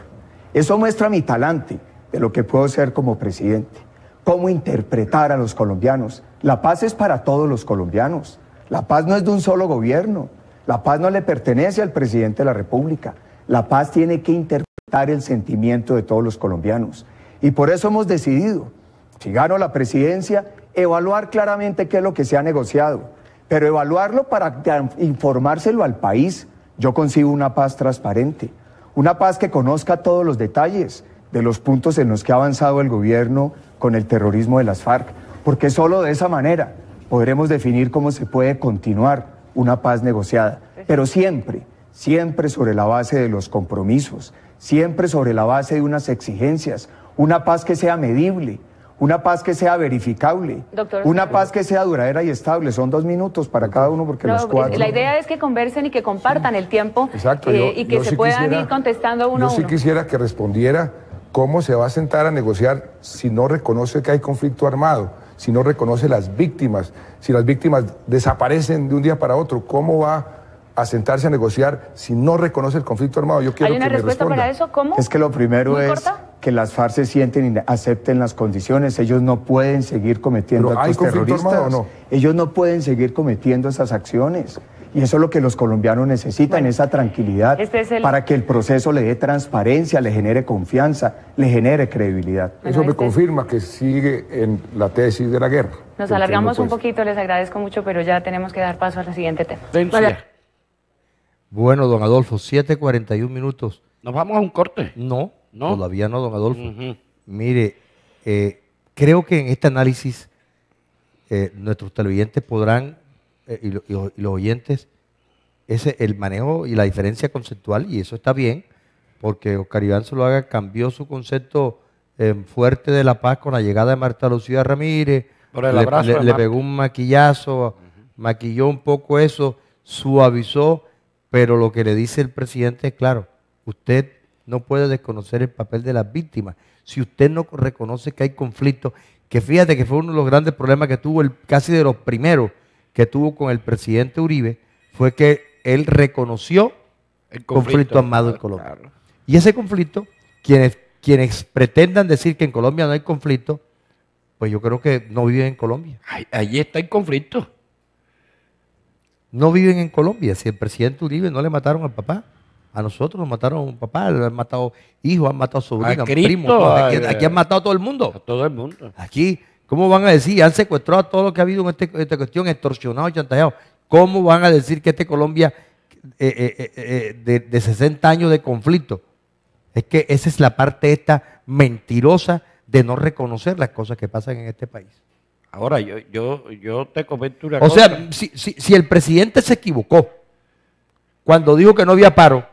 Speaker 13: Eso muestra mi talante de lo que puedo ser como presidente. Cómo interpretar a los colombianos. La paz es para todos los colombianos. La paz no es de un solo gobierno. La paz no le pertenece al presidente de la República. La paz tiene que interpretar el sentimiento de todos los colombianos. Y por eso hemos decidido, si gano la presidencia, evaluar claramente qué es lo que se ha negociado, pero evaluarlo para informárselo al país. Yo concibo una paz transparente, una paz que conozca todos los detalles de los puntos en los que ha avanzado el gobierno con el terrorismo de las FARC, porque solo de esa manera podremos definir cómo se puede continuar una paz negociada, pero siempre sobre la base de los compromisos, siempre sobre la base de unas exigencias, una paz que sea medible, una paz que sea verificable, una paz que sea duradera y estable. Son 2 minutos para cada uno porque los 4...
Speaker 15: La idea es que conversen y que compartan el tiempo.
Speaker 14: Exacto,
Speaker 15: y que se puedan ir contestando uno a uno.
Speaker 14: Yo sí quisiera que respondiera cómo se va a sentar a negociar si no reconoce que hay conflicto armado, si no reconoce las víctimas, si las víctimas desaparecen de un día para otro, ¿cómo va a sentarse a negociar si no reconoce el conflicto armado? Yo quiero
Speaker 15: ¿Hay una respuesta para eso? ¿Cómo?
Speaker 13: Es que lo primero es que las FARC se sienten y acepten las condiciones. Ellos no pueden seguir cometiendo actos terroristas. ¿O no? Ellos no pueden seguir cometiendo esas acciones. Y eso es lo que los colombianos necesitan, esa tranquilidad, para que el proceso le dé transparencia, le genere confianza, le genere credibilidad.
Speaker 14: Eso me confirma que sigue en la tesis de la guerra.
Speaker 15: Nos alargamos un poquito, les agradezco mucho, pero ya tenemos que dar paso al siguiente tema.
Speaker 3: Bueno, don Adolfo, 7:41 minutos.
Speaker 10: ¿Nos vamos a un corte?
Speaker 3: No, todavía no, don Adolfo. Mire, creo que en este análisis nuestros televidentes podrán, y los oyentes, el manejo y la diferencia conceptual, y eso está bien, porque Oscar Iván Zuluaga cambió su concepto fuerte de la paz con la llegada de Marta Lucía Ramírez,
Speaker 10: por el abrazo
Speaker 3: le pegó un maquillazo, maquilló un poco eso, suavizó. Pero lo que le dice el presidente es claro, usted no puede desconocer el papel de las víctimas. Si usted no reconoce que hay conflicto, que fíjate que fue uno de los grandes problemas que tuvo, casi de los primeros que tuvo con el presidente Uribe, fue que él reconoció el conflicto armado en Colombia. Claro. Y ese conflicto, quienes pretendan decir que en Colombia no hay conflicto, pues yo creo que no viven en Colombia.
Speaker 10: Allí está el conflicto.
Speaker 3: No viven en Colombia. Si el presidente Uribe no le mataron al papá, a nosotros nos mataron a un papá, le han matado hijos, han matado sobrinos, primos. Aquí han matado a todo el mundo.
Speaker 10: A todo el mundo.
Speaker 3: Aquí, ¿cómo van a decir? Han secuestrado a todo lo que ha habido en esta cuestión, extorsionado, chantajeado. ¿Cómo van a decir que Colombia de 60 años de conflicto? Es que esa es la parte esta mentirosa de no reconocer las cosas que pasan en este país.
Speaker 10: Ahora, yo te comento una
Speaker 3: cosa. O sea, si el presidente se equivocó cuando dijo que no había paro,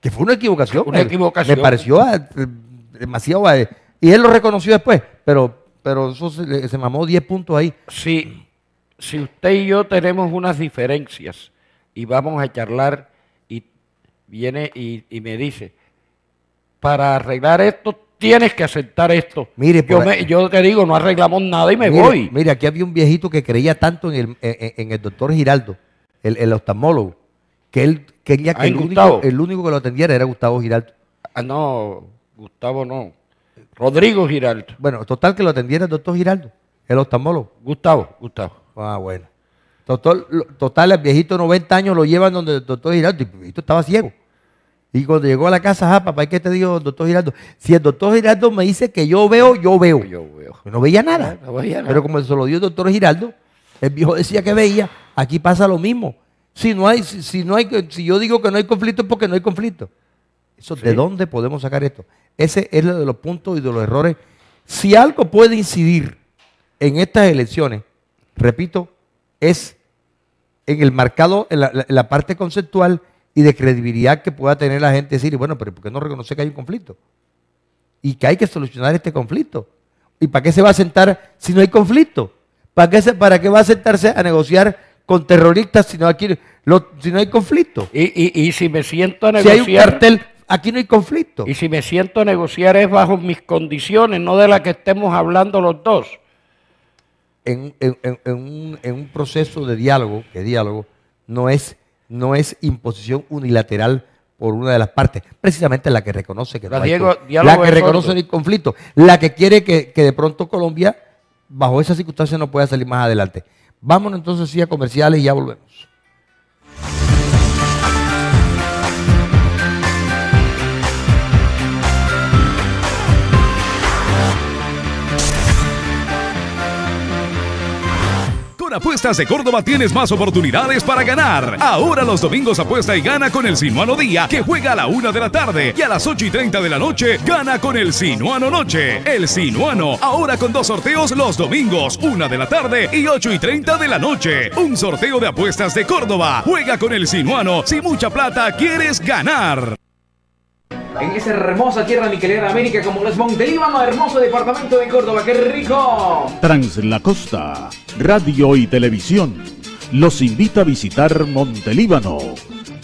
Speaker 3: que fue una equivocación. Me pareció demasiado. Y él lo reconoció después, pero eso se mamó 10 puntos ahí.
Speaker 10: Si usted y yo tenemos unas diferencias y vamos a charlar y viene y me dice, para arreglar esto tienes que aceptar esto.
Speaker 3: Mire,
Speaker 10: yo te digo, no arreglamos nada y me voy.
Speaker 3: Mire, aquí había un viejito que creía tanto en el doctor Giraldo, el oftalmólogo, que él quería que el único que lo atendiera era Gustavo Giraldo.
Speaker 10: Ah, no, Gustavo no. Rodrigo Giraldo.
Speaker 3: Bueno, total que lo atendiera el doctor Giraldo, el oftalmólogo.
Speaker 10: Gustavo.
Speaker 3: Ah, bueno. Total, el viejito de 90 años lo llevan donde el doctor Giraldo, y el viejito estaba ciego. Y cuando llegó a la casa, papá, ¿qué te dijo el doctor Giraldo? Si el doctor Giraldo me dice que yo veo. Yo no veía nada. Pero como se lo dio el doctor Giraldo, el viejo decía que veía. Aquí pasa lo mismo. Si yo digo que no hay conflicto es porque no hay conflicto. Eso, sí. ¿De dónde podemos sacar esto? Ese es uno de los puntos y de los errores. Si algo puede incidir en estas elecciones, repito, es en el marcado, en la parte conceptual y de credibilidad que pueda tener la gente, decir, bueno, pero ¿por qué no reconoce que hay un conflicto? Y que hay que solucionar este conflicto. ¿Y para qué se va a sentar si no hay conflicto? ¿Para qué va a sentarse a negociar con terroristas si no hay conflicto?
Speaker 10: Y si me siento a negociar...
Speaker 3: Si hay un cartel, aquí no hay conflicto.
Speaker 10: Y si me siento a negociar es bajo mis condiciones, no de las que estemos hablando los dos.
Speaker 3: En un proceso de diálogo, no es imposición unilateral por una de las partes, precisamente la que reconoce que no hay el conflicto, la que quiere que de pronto Colombia, bajo esas circunstancias, no pueda salir más adelante. Vámonos entonces sí a comerciales y ya volvemos.
Speaker 16: Con Apuestas de Córdoba tienes más oportunidades para ganar. Ahora los domingos apuesta y gana con el Sinuano Día, que juega a la 1 de la tarde, y a las 8:30 de la noche gana con el Sinuano Noche. El Sinuano, ahora con 2 sorteos los domingos, 1 de la tarde y 8:30 de la noche. Un sorteo de Apuestas de Córdoba. Juega con el Sinuano si mucha plata quieres ganar.
Speaker 1: En esa hermosa tierra miquelera de América como es Montelíbano, hermoso departamento de Córdoba, ¡qué rico!
Speaker 2: Translacosta, Radio y Televisión, los invita a visitar Montelíbano.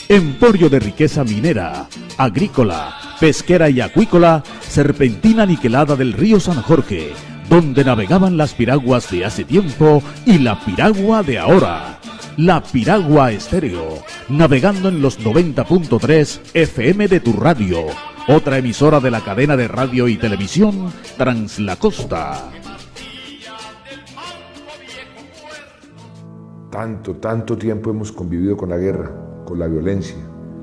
Speaker 2: Emporio de riqueza minera, agrícola, pesquera y acuícola, serpentina niquelada del río San Jorge, donde navegaban las piraguas de hace tiempo y la piragua de ahora. La Piragua Estéreo, navegando en los 90.3 FM de tu radio, otra emisora de la cadena de radio y televisión Translacosta.
Speaker 17: Tanto tiempo hemos convivido con la guerra, con la violencia,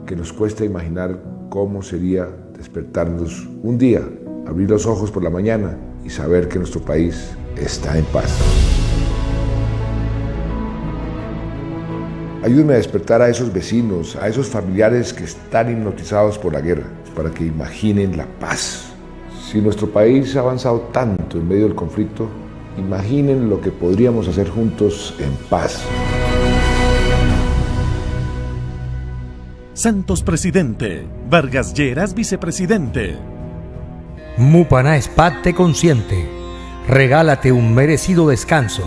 Speaker 17: que nos cuesta imaginar cómo sería despertarnos un día, abrir los ojos por la mañana y saber que nuestro país está en paz. Ayúdeme a despertar a esos vecinos, a esos familiares que están hipnotizados por la guerra, para que imaginen la paz. Si nuestro país ha avanzado tanto en medio del conflicto, imaginen lo que podríamos hacer juntos en paz.
Speaker 18: Santos presidente, Vargas Lleras vicepresidente.
Speaker 3: Mupaná Spa te consiente. Regálate un merecido descanso.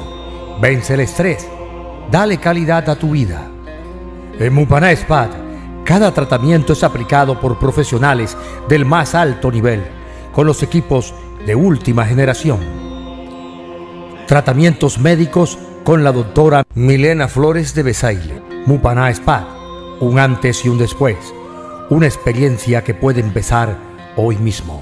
Speaker 3: Vence el estrés. Dale calidad a tu vida. En Mupaná Spa, cada tratamiento es aplicado por profesionales del más alto nivel, con los equipos de última generación. Tratamientos médicos con la doctora Milena Flores de Besaile. Mupaná Spa, un antes y un después. Una experiencia que puede empezar hoy mismo.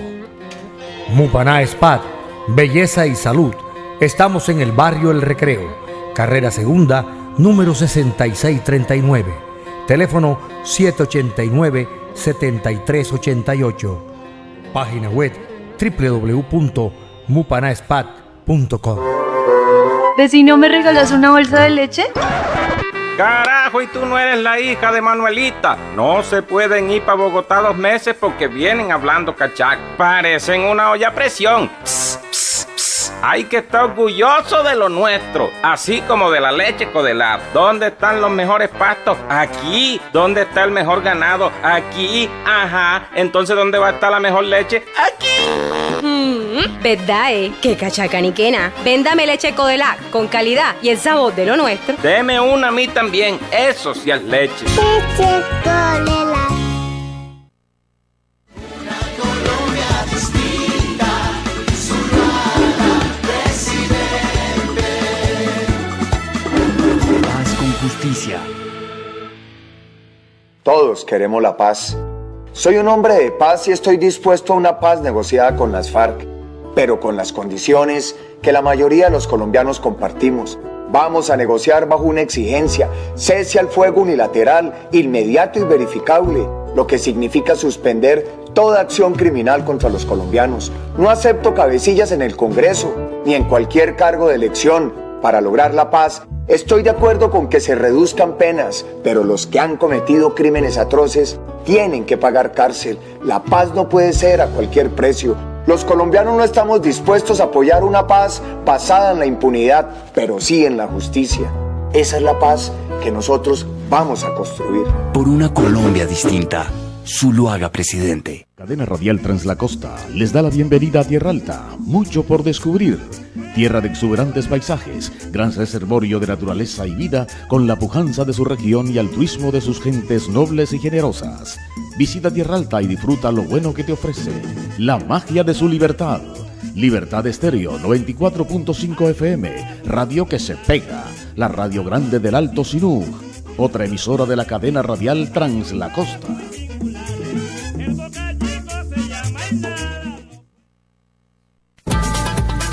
Speaker 3: Mupaná Spa, belleza y salud. Estamos en el barrio El Recreo, carrera segunda, número 6639. Teléfono 789-7388. Página web www.mupanaspat.com.
Speaker 19: ¿Vecino, me regalas una bolsa de leche?
Speaker 20: Carajo, y tú no eres la hija de Manuelita. No se pueden ir para Bogotá 2 meses porque vienen hablando cachaco. Parecen una olla a presión. Psst, psst, psst. Hay que estar orgulloso de lo nuestro, así como de la leche Codelar. ¿Dónde están los mejores pastos? Aquí. ¿Dónde está el mejor ganado? Aquí. Ajá. Entonces, ¿dónde va a estar la mejor leche? Aquí.
Speaker 21: ¿Verdad, ¡Qué cachacaniquena! Véndame leche Codelar, con calidad y el sabor de lo nuestro.
Speaker 20: Deme una a mí también. Eso sí es leche.
Speaker 22: Leche Codelar.
Speaker 13: Todos queremos la paz. Soy un hombre de paz y estoy dispuesto a una paz negociada con las FARC, pero con las condiciones que la mayoría de los colombianos compartimos. Vamos a negociar bajo una exigencia: cese al fuego unilateral, inmediato y verificable, lo que significa suspender toda acción criminal contra los colombianos. No acepto cabecillas en el Congreso ni en cualquier cargo de elección. Para lograr la paz, estoy de acuerdo con que se reduzcan penas, pero los que han cometido crímenes atroces tienen que pagar cárcel. La paz no puede ser a cualquier precio. Los colombianos no estamos dispuestos a apoyar una paz basada en la impunidad, pero sí en la justicia. Esa es la paz que nosotros vamos a construir.
Speaker 4: Por una Colombia distinta. Zuluaga, presidente.
Speaker 2: Cadena Radial Translacosta les da la bienvenida a Tierra Alta. Mucho por descubrir. Tierra de exuberantes paisajes, gran reservorio de naturaleza y vida, con la pujanza de su región y altruismo de sus gentes nobles y generosas. Visita Tierra Alta y disfruta lo bueno que te ofrece. La magia de su libertad. Libertad Estéreo 94.5 FM, radio que se pega. La radio grande del Alto Sinú. Otra emisora de la cadena radial Translacosta.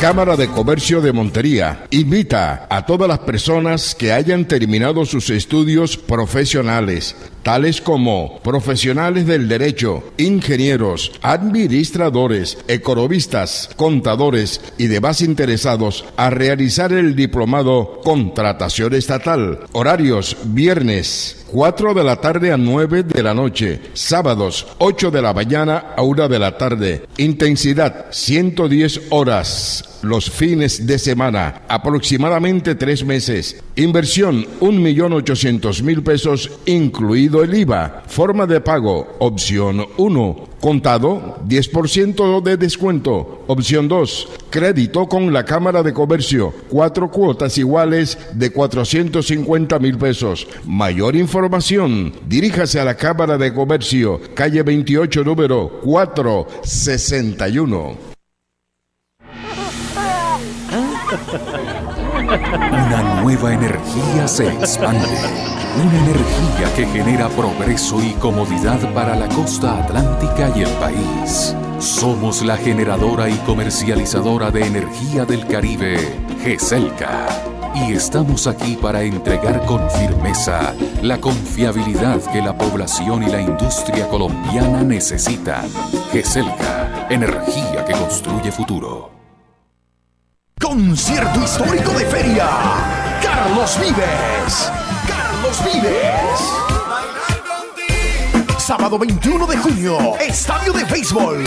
Speaker 22: Cámara de Comercio de Montería invita a todas las personas que hayan terminado sus estudios profesionales, tales como profesionales del derecho, ingenieros, administradores, economistas, contadores y demás interesados a realizar el diplomado Contratación Estatal. Horarios: viernes 4 de la tarde a 9 de la noche, sábados 8 de la mañana a 1 de la tarde. Intensidad: 110 horas. Los fines de semana, aproximadamente 3 meses. Inversión: 1.800.000 pesos, incluido el IVA. Forma de pago: opción 1, contado, 10% de descuento. Opción 2, crédito con la Cámara de Comercio, 4 cuotas iguales de 450.000 pesos. Mayor información, diríjase a la Cámara de Comercio, calle 28, número 461.
Speaker 5: Una nueva energía se expande. Una energía que genera progreso y comodidad para la costa atlántica y el país. Somos la generadora y comercializadora de energía del Caribe, GESELCA. Y estamos aquí para entregar con firmeza la confiabilidad que la población y la industria colombiana necesitan. GESELCA, energía que construye futuro.
Speaker 6: Concierto histórico de feria. Carlos Vives. Carlos Vives. Sábado 21 de junio, estadio de béisbol.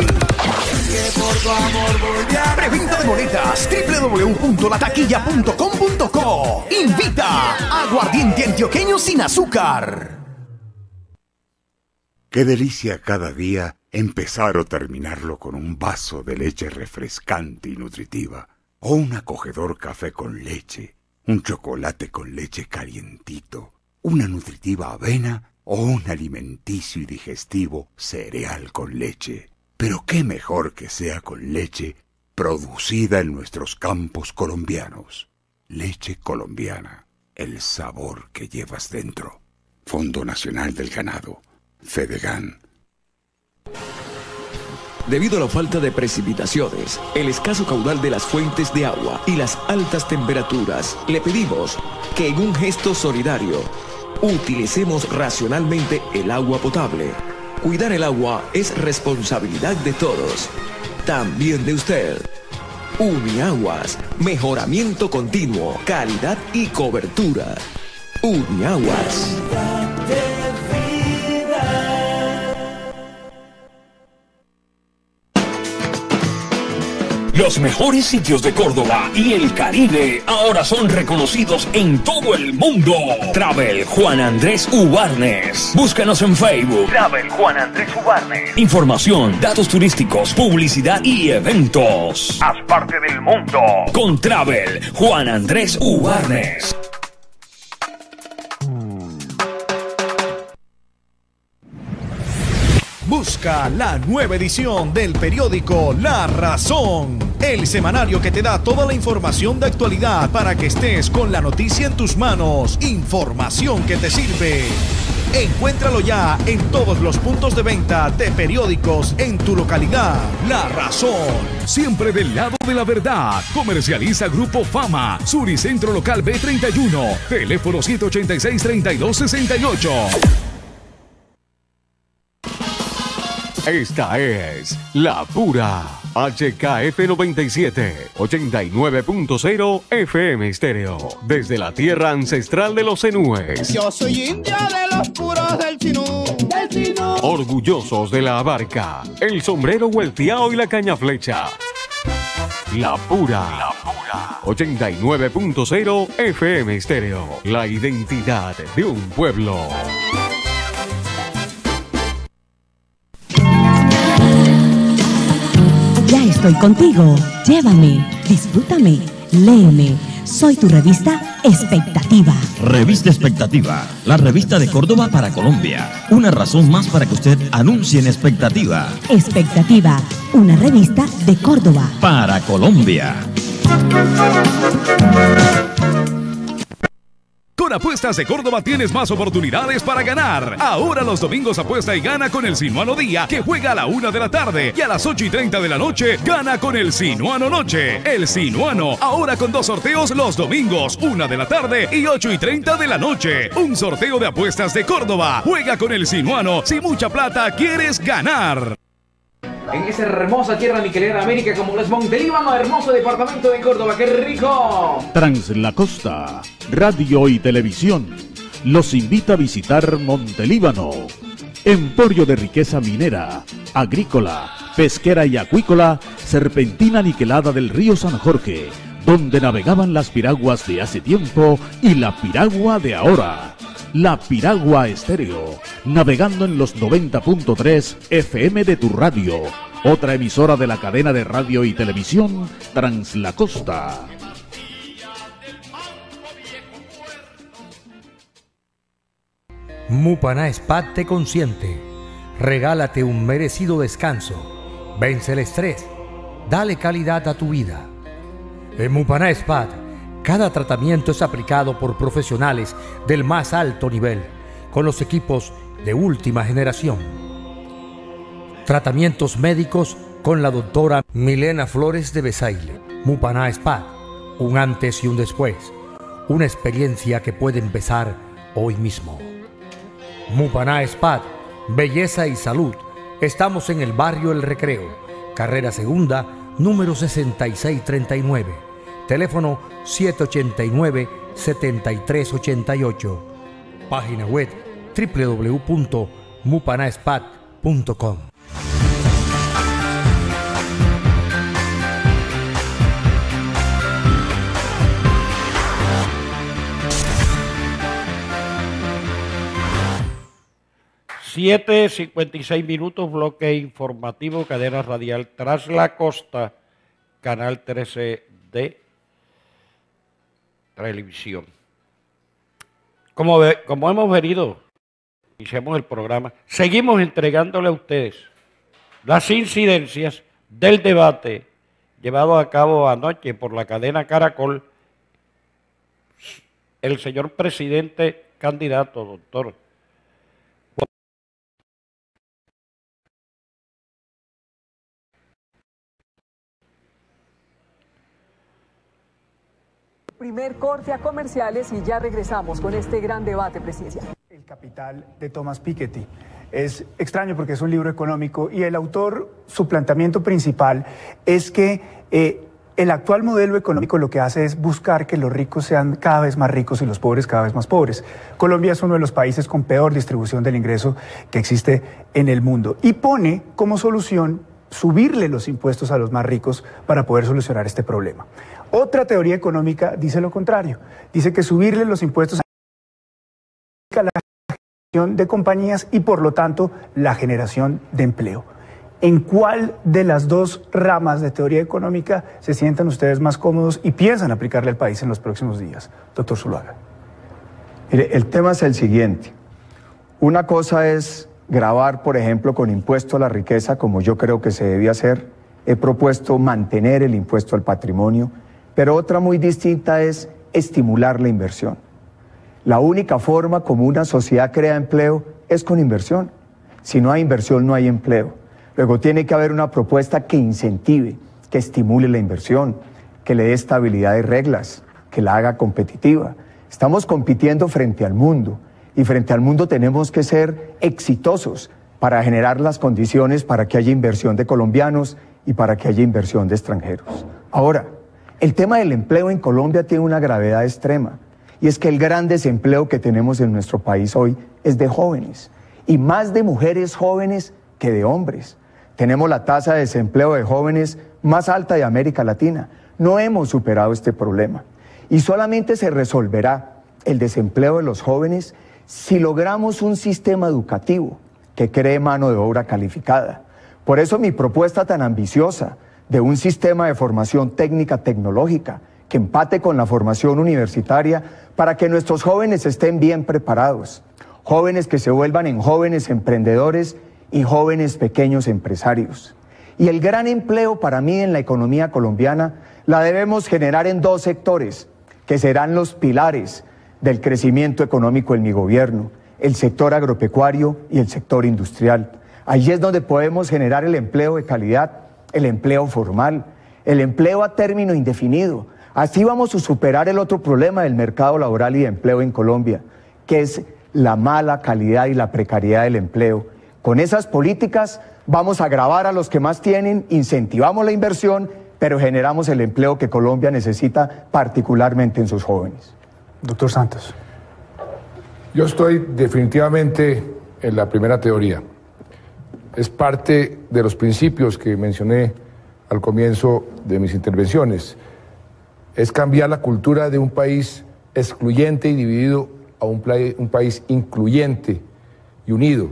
Speaker 6: Preventa de boletas, www.lataquilla.com.co. Invita Aguardiente Antioqueño sin azúcar.
Speaker 7: Qué delicia cada día empezar o terminarlo con un vaso de leche refrescante y nutritiva. O un acogedor café con leche, un chocolate con leche calientito, una nutritiva avena o un alimenticio y digestivo cereal con leche. Pero qué mejor que sea con leche producida en nuestros campos colombianos. Leche colombiana, el sabor que llevas dentro. Fondo Nacional del Ganado, FEDEGAN.
Speaker 8: Debido a la falta de precipitaciones, el escaso caudal de las fuentes de agua y las altas temperaturas, le pedimos que en un gesto solidario utilicemos racionalmente el agua potable. Cuidar el agua es responsabilidad de todos, también de usted. Uniaguas, mejoramiento continuo, calidad y cobertura. Uniaguas.
Speaker 9: Los mejores sitios de Córdoba y el Caribe ahora son reconocidos en todo el mundo. Travel Juan Andrés Ubarnes. Búscanos en Facebook. Travel Juan Andrés Ubarnes. Información, datos turísticos, publicidad y eventos. Haz parte del mundo con Travel Juan Andrés Ubarnes.
Speaker 6: Busca la nueva edición del periódico La Razón, el semanario que te da toda la información de actualidad para que estés con la noticia en tus manos. Información que te sirve. Encuéntralo ya en todos los puntos de venta de periódicos en tu localidad. La Razón.
Speaker 16: Siempre del lado de la verdad. Comercializa Grupo Fama. Suricentro Local B31. Teléfono 786-3268.
Speaker 11: Esta es La Pura. HKF 97, 89.0 FM Estéreo. Desde la tierra ancestral de los zenúes.
Speaker 12: Yo soy india de los puros del Chinú.
Speaker 11: Orgullosos de la Abarca, el sombrero vuelteado y la caña flecha. La Pura. 89.0 FM Estéreo. La identidad de un pueblo.
Speaker 23: Ya estoy contigo. Llévame, disfrútame, léeme. Soy tu revista Expectativa.
Speaker 24: Revista Expectativa, la revista de Córdoba para Colombia. Una razón más para que usted anuncie en Expectativa.
Speaker 23: Expectativa, una revista de Córdoba
Speaker 24: para Colombia.
Speaker 16: Con Apuestas de Córdoba tienes más oportunidades para ganar. Ahora los domingos apuesta y gana con el Sinuano Día, que juega a la 1 de la tarde, y a las 8:30 de la noche gana con el Sinuano Noche. El Sinuano, ahora con 2 sorteos los domingos, 1 de la tarde y 8:30 de la noche. Un sorteo de Apuestas de Córdoba. Juega con el Sinuano si mucha plata quieres ganar.
Speaker 1: En esa hermosa tierra miquelera América, como es Montelíbano, hermoso departamento de Córdoba. ¡Qué rico!
Speaker 2: Translacosta, Radio y Televisión, los invita a visitar Montelíbano. Emporio de riqueza minera, agrícola, pesquera y acuícola, serpentina niquelada del río San Jorge, donde navegaban las piraguas de hace tiempo y la piragua de ahora. La Piragua Estéreo, navegando en los 90.3 FM de tu radio, otra emisora de la cadena de radio y televisión Translacosta.
Speaker 3: Mupaná Spa te consiente. Regálate un merecido descanso. Vence el estrés. Dale calidad a tu vida. En Mupaná Spa, cada tratamiento es aplicado por profesionales del más alto nivel, con los equipos de última generación. Tratamientos médicos con la doctora Milena Flores de Besaile. Mupaná Spa, un antes y un después. Una experiencia que puede empezar hoy mismo. Mupaná Spa, belleza y salud. Estamos en el barrio El Recreo, carrera segunda, número 6639. Teléfono 789-7388. Página web www.mupanaspat.com.
Speaker 10: (7:56) bloque informativo, cadena radial Translacosta, canal 13 de televisión. Como hemos venido, iniciamos el programa, seguimos entregándole a ustedes las incidencias del debate llevado a cabo anoche por la cadena Caracol. El señor presidente candidato, doctor
Speaker 25: Primer corte a comerciales y ya regresamos con este gran debate presidencial.
Speaker 26: El Capital de Thomas Piketty. Es extraño porque es un libro económico y el autor, su planteamiento principal es que el actual modelo económico lo que hace es buscar que los ricos sean cada vez más ricos y los pobres cada vez más pobres. Colombia es uno de los países con peor distribución del ingreso que existe en el mundo y pone como solución subirle los impuestos a los más ricos para poder solucionar este problema. Otra teoría económica dice lo contrario, dice que subirle los impuestos a la generación de compañías y por lo tanto la generación de empleo. ¿En cuál de las dos ramas de teoría económica se sientan ustedes más cómodos y piensan aplicarle al país en los próximos días? Doctor Zuluaga.
Speaker 13: Mire, el tema es el siguiente. Una cosa es gravar, por ejemplo, con impuesto a la riqueza, como yo creo que se debía hacer. He propuesto mantener el impuesto al patrimonio, pero otra muy distinta es estimular la inversión. La única forma como una sociedad crea empleo es con inversión. Si no hay inversión, no hay empleo. Luego tiene que haber una propuesta que incentive, que estimule la inversión, que le dé estabilidad de reglas, que la haga competitiva. Estamos compitiendo frente al mundo y frente al mundo tenemos que ser exitosos para generar las condiciones para que haya inversión de colombianos y para que haya inversión de extranjeros. Ahora, el tema del empleo en Colombia tiene una gravedad extrema y es que el gran desempleo que tenemos en nuestro país hoy es de jóvenes y más de mujeres jóvenes que de hombres. Tenemos la tasa de desempleo de jóvenes más alta de América Latina. No hemos superado este problema y solamente se resolverá el desempleo de los jóvenes si logramos un sistema educativo que cree mano de obra calificada. Por eso mi propuesta tan ambiciosa de un sistema de formación técnica tecnológica que empate con la formación universitaria para que nuestros jóvenes estén bien preparados, jóvenes que se vuelvan en jóvenes emprendedores y jóvenes pequeños empresarios. Y el gran empleo para mí en la economía colombiana la debemos generar en dos sectores que serán los pilares del crecimiento económico en mi gobierno, el sector agropecuario y el sector industrial. Allí es donde podemos generar el empleo de calidad, el empleo formal, el empleo a término indefinido. Así vamos a superar el otro problema del mercado laboral y de empleo en Colombia, que es la mala calidad y la precariedad del empleo. Con esas políticas vamos a gravar a los que más tienen, incentivamos la inversión, pero generamos el empleo que Colombia necesita, particularmente en sus jóvenes.
Speaker 26: Doctor Santos.
Speaker 14: Yo estoy definitivamente en la primera teoría. Es parte de los principios que mencioné al comienzo de mis intervenciones. Es cambiar la cultura de un país excluyente y dividido a un país incluyente y unido.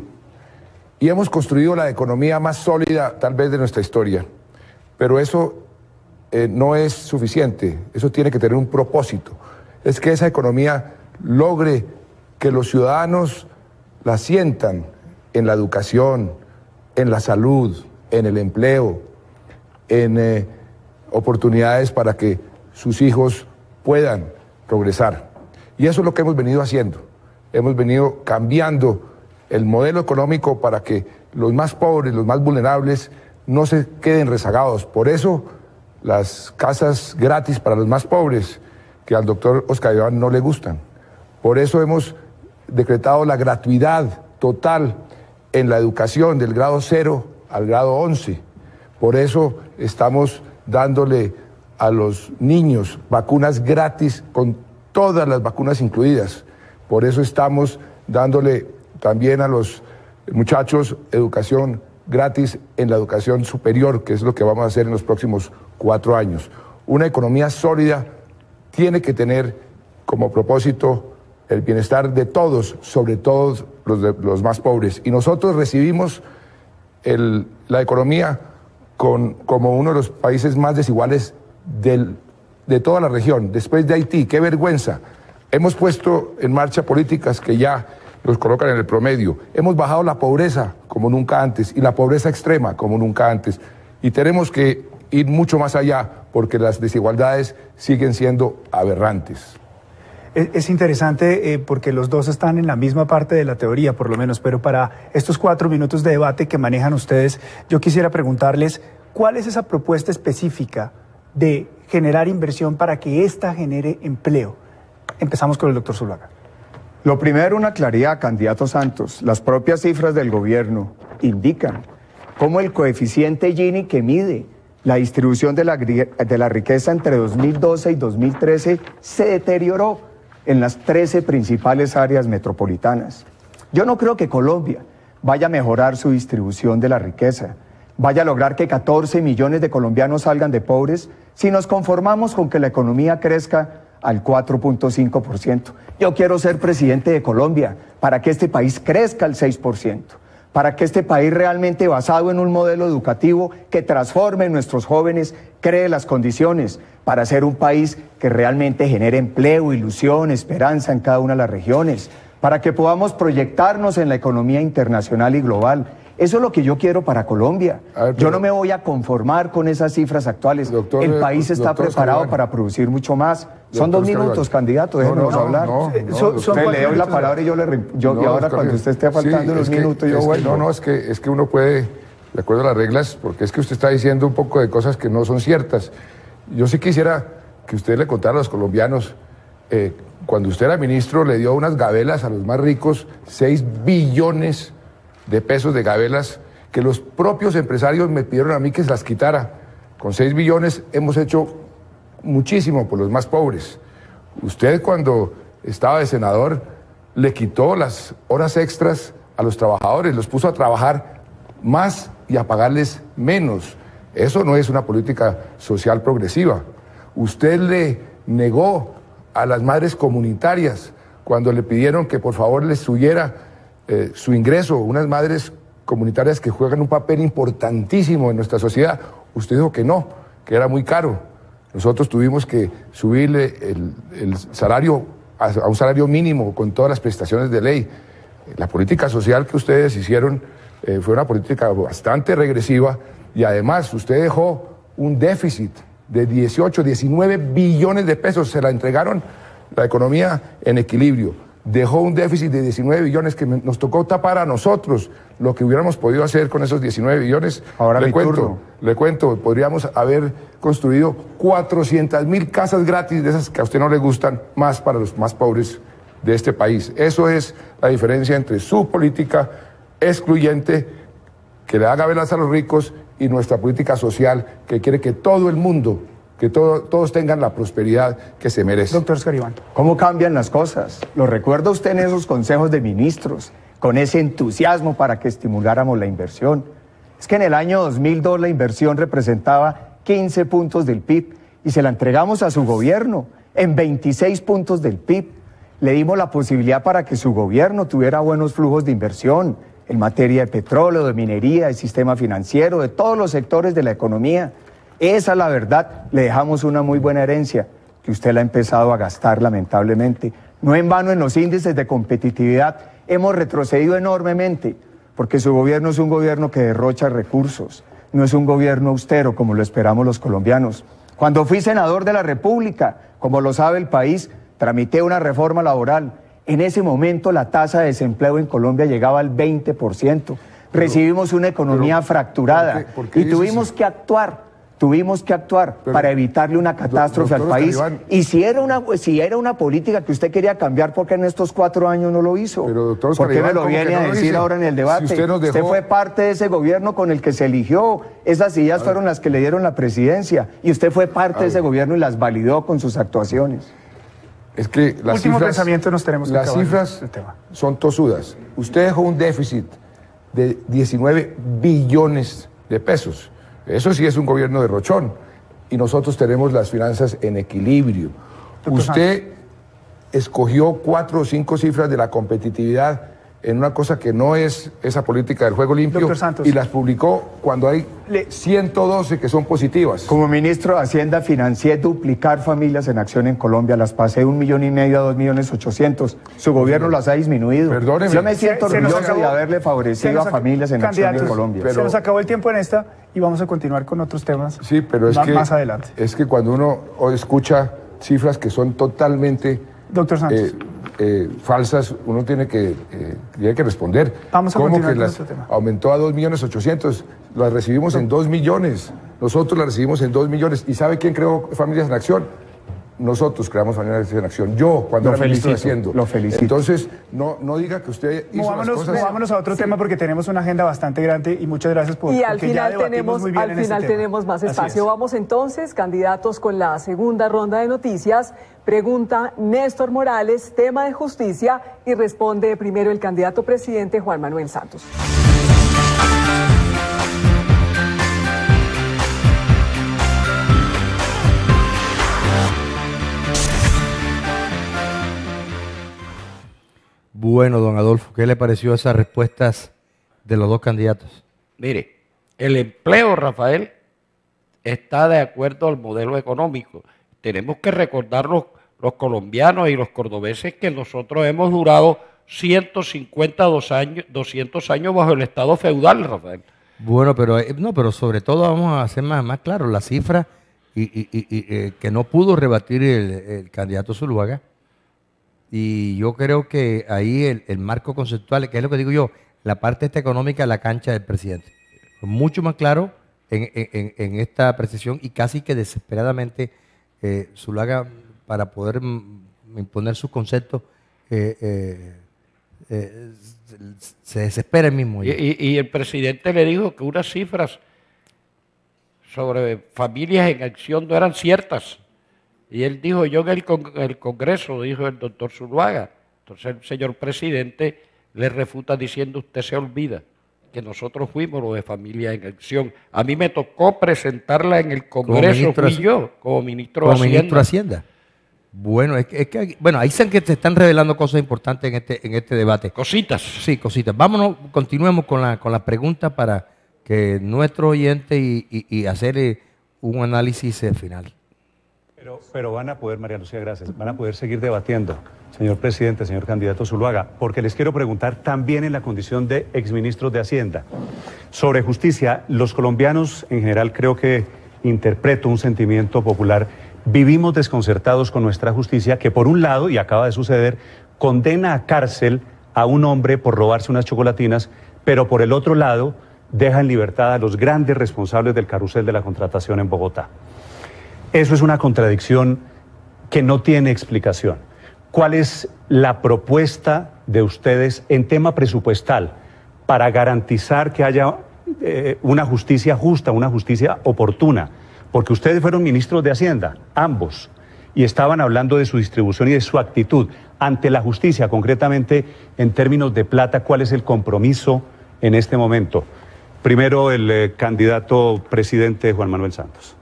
Speaker 14: Y hemos construido la economía más sólida tal vez de nuestra historia, pero eso no es suficiente, eso tiene que tener un propósito. Es que esa economía logre que los ciudadanos la sientan en la educación, en la salud, en el empleo, en oportunidades para que sus hijos puedan progresar. Y eso es lo que hemos venido haciendo. Hemos venido cambiando el modelo económico para que los más pobres, los más vulnerables, no se queden rezagados. Por eso, las casas gratis para los más pobres, que al doctor Oscar Iván no le gustan. Por eso hemos decretado la gratuidad total en la educación del grado 0 al grado 11. Por eso estamos dándole a los niños vacunas gratis con todas las vacunas incluidas. Por eso estamos dándole también a los muchachos educación gratis en la educación superior, que es lo que vamos a hacer en los próximos 4 años. Una economía sólida tiene que tener como propósito el bienestar de todos, sobre todo los más pobres. Y nosotros recibimos la economía como uno de los países más desiguales de toda la región, después de Haití. ¡Qué vergüenza! Hemos puesto en marcha políticas que ya los colocan en el promedio. Hemos bajado la pobreza como nunca antes y la pobreza extrema como nunca antes. Y tenemos que ir mucho más allá porque las desigualdades siguen siendo aberrantes.
Speaker 26: Es interesante porque los dos están en la misma parte de la teoría, por lo menos, pero para estos 4 minutos de debate que manejan ustedes, yo quisiera preguntarles cuál es esa propuesta específica de generar inversión para que ésta genere empleo. Empezamos con el doctor Zuluaga.
Speaker 13: Lo primero, una claridad, candidato Santos. Las propias cifras del gobierno indican cómo el coeficiente Gini que mide la distribución de la riqueza entre 2012 y 2013 se deterioró en las 13 principales áreas metropolitanas. Yo no creo que Colombia vaya a mejorar su distribución de la riqueza, vaya a lograr que 14 millones de colombianos salgan de pobres si nos conformamos con que la economía crezca al 4.5%. Yo quiero ser presidente de Colombia para que este país crezca al 6%, para que este país realmente basado en un modelo educativo que transforme a nuestros jóvenes, cree las condiciones para ser un país que realmente genere empleo, ilusión, esperanza en cada una de las regiones, para que podamos proyectarnos en la economía internacional y global. Eso es lo que yo quiero para Colombia.
Speaker 14: Ver,
Speaker 13: yo no me voy a conformar con esas cifras actuales. El país está preparado para producir mucho más. Son 2 minutos, candidato, déjenos hablar. Usted le doy la palabra y y ahora cuando usted esté faltando unos minutos yo vuelvo.
Speaker 14: Es que uno puede, de acuerdo a las reglas, porque es que usted está diciendo un poco de cosas que no son ciertas. Yo sí quisiera que usted le contara a los colombianos, cuando usted era ministro le dio unas gabelas a los más ricos, 6 billones de pesos de gabelas, que los propios empresarios me pidieron a mí que se las quitara. Con 6 billones hemos hecho muchísimo por los más pobres. Usted, cuando estaba de senador, le quitó las horas extras a los trabajadores, los puso a trabajar más y a pagarles menos. Eso no es una política social progresiva. Usted le negó a las madres comunitarias cuando le pidieron que por favor les subiera su ingreso, unas madres comunitarias que juegan un papel importantísimo en nuestra sociedad. Usted dijo que no, que era muy caro. Nosotros tuvimos que subirle el salario a un salario mínimo con todas las prestaciones de ley. La política social que ustedes hicieron fue una política bastante regresiva y además usted dejó un déficit de 18, 19 billones de pesos, se la entregaron la economía en equilibrio. Dejó un déficit de 19 billones que nos tocó tapar a nosotros lo que hubiéramos podido hacer con esos 19 billones.
Speaker 13: Ahora
Speaker 14: le cuento, podríamos haber construido 400.000 casas gratis de esas que a usted no le gustan, más para los más pobres de este país. Eso es la diferencia entre su política excluyente, que le da gabelas a los ricos, y nuestra política social, que quiere que todo el mundo, que todos tengan la prosperidad que se merecen.
Speaker 26: Doctor Escaribán.
Speaker 13: ¿Cómo cambian las cosas? Lo recuerda usted en esos consejos de ministros, con ese entusiasmo para que estimuláramos la inversión. Es que en el año 2002 la inversión representaba 15 puntos del PIB y se la entregamos a su gobierno en 26 puntos del PIB. Le dimos la posibilidad para que su gobierno tuviera buenos flujos de inversión en materia de petróleo, de minería, de sistema financiero, de todos los sectores de la economía. Esa es la verdad. Le dejamos una muy buena herencia que usted la ha empezado a gastar lamentablemente. No en vano en los índices de competitividad hemos retrocedido enormemente porque su gobierno es un gobierno que derrocha recursos, no es un gobierno austero como lo esperamos los colombianos. Cuando fui senador de la República, como lo sabe el país, tramité una reforma laboral. En ese momento la tasa de desempleo en Colombia llegaba al 20%. Recibimos una economía fracturada y tuvimos que actuar. Para evitarle una catástrofe al país. Y si era una política que usted quería cambiar, ¿por qué en estos 4 años no lo hizo? ¿Por qué me lo viene a decir ahora en el debate? Si usted fue parte de ese gobierno con el que se eligió. Esas sillas fueron las que le dieron la presidencia. Y usted fue parte de ese gobierno y las validó con sus actuaciones.
Speaker 14: Es que las cifras son tosudas. Usted dejó un déficit de 19 billones de pesos. Eso sí es un gobierno derrochón. Y nosotros tenemos las finanzas en equilibrio. Usted escogió 4 o 5 cifras de la competitividad en una cosa que no es esa política del juego limpio y las publicó cuando hay 112 que son positivas.
Speaker 13: Como ministro de Hacienda financié duplicar familias en acción en Colombia, las pasé de 1,5 millones a 2,800,000. Su gobierno las ha disminuido.
Speaker 14: Perdóneme.
Speaker 13: Yo me siento orgulloso de haberle favorecido a familias en acción en Colombia.
Speaker 26: Se nos acabó el tiempo en esta y vamos a continuar con otros temas más adelante.
Speaker 14: Es que cuando uno escucha cifras que son totalmente
Speaker 26: Doctor Santos.
Speaker 14: Falsas, uno tiene que responder.
Speaker 26: Vamos a continuar con este tema.
Speaker 14: Aumentó a 2,800,000, las recibimos en 2 millones. Nosotros las recibimos en 2 millones. ¿Y sabe quién creó Familias en Acción? Nosotros creamos Familias en Acción. Yo, cuando era ministro de Hacienda.
Speaker 13: Lo felicito.
Speaker 14: Entonces, no diga que usted hizo las cosas...
Speaker 26: Movámonos a otro tema porque tenemos una agenda bastante grande y muchas gracias por...
Speaker 25: Y al final tenemos más espacio. Vamos entonces, candidatos, con la segunda ronda de noticias. Pregunta Néstor Morales, tema de justicia, y responde primero el candidato presidente Juan Manuel Santos.
Speaker 3: Bueno, don Adolfo, ¿qué le pareció esas respuestas de los 2 candidatos?
Speaker 10: Mire, el empleo, Rafael, está de acuerdo al modelo económico. Tenemos que recordar los colombianos y los cordobeses que nosotros hemos durado 150, 200 años bajo el Estado feudal, Rafael.
Speaker 3: Bueno, pero sobre todo vamos a hacer más claro la cifra y que no pudo rebatir el candidato Zuluaga. Y yo creo que ahí el marco conceptual, que es lo que digo yo, la parte económica de la cancha del presidente. Mucho más claro en esta precisión y casi que desesperadamente Zuluaga, para poder imponer sus conceptos, se desespera el mismo.
Speaker 10: Y el presidente le dijo que unas cifras sobre familias en acción no eran ciertas. Y él dijo, yo en el Congreso, dijo el doctor Zuluaga. Entonces el señor presidente le refuta diciendo, usted se olvida que nosotros fuimos los de Familia en Acción. A mí me tocó presentarla en el Congreso, fui yo, como ministro de Hacienda.
Speaker 3: Ministro de Hacienda. Bueno, bueno, ahí se están revelando cosas importantes en este debate.
Speaker 10: Cositas.
Speaker 3: Sí, cositas. Vámonos, continuemos con la pregunta para que nuestro oyente y hacer un análisis final.
Speaker 15: Pero van a poder, María Lucía, gracias, van a poder seguir debatiendo, señor presidente, señor candidato Zuluaga, porque les quiero preguntar también en la condición de exministros de Hacienda. Sobre justicia, los colombianos en general, creo que interpreto un sentimiento popular, vivimos desconcertados con nuestra justicia, que por un lado, y acaba de suceder, condena a cárcel a un hombre por robarse unas chocolatinas, pero por el otro lado, deja en libertad a los grandes responsables del carrusel de la contratación en Bogotá. Eso es una contradicción que no tiene explicación. ¿Cuál es la propuesta de ustedes en tema presupuestal para garantizar que haya una justicia justa, una justicia oportuna? Porque ustedes fueron ministros de Hacienda, ambos, y estaban hablando de su distribución y de su actitud ante la justicia, concretamente en términos de plata. ¿Cuál es el compromiso en este momento? Primero, el candidato presidente Juan Manuel Santos.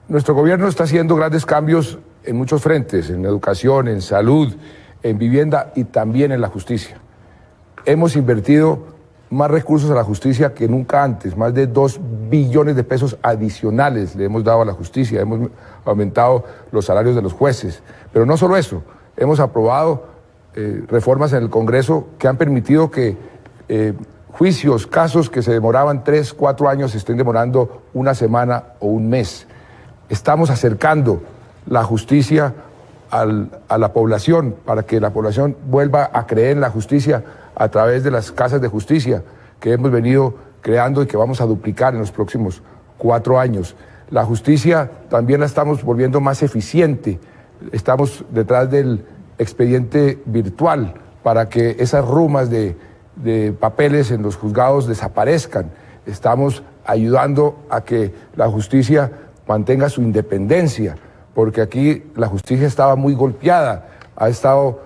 Speaker 14: Nuestro gobierno está haciendo grandes cambios en muchos frentes, en educación, en salud, en vivienda y también en la justicia. Hemos invertido más recursos a la justicia que nunca antes, más de 2 billones de pesos adicionales le hemos dado a la justicia, hemos aumentado los salarios de los jueces. Pero no solo eso, hemos aprobado reformas en el Congreso que han permitido que juicios, casos que se demoraban 3, 4 años se estén demorando una semana o un mes. Estamos acercando la justicia a la población para que la población vuelva a creer en la justicia a través de las casas de justicia que hemos venido creando y que vamos a duplicar en los próximos 4 años. La justicia también la estamos volviendo más eficiente. Estamos detrás del expediente virtual para que esas rumas de papeles en los juzgados desaparezcan. Estamos ayudando a que la justicia mantenga su independencia, porque aquí la justicia estaba muy golpeada, ha estado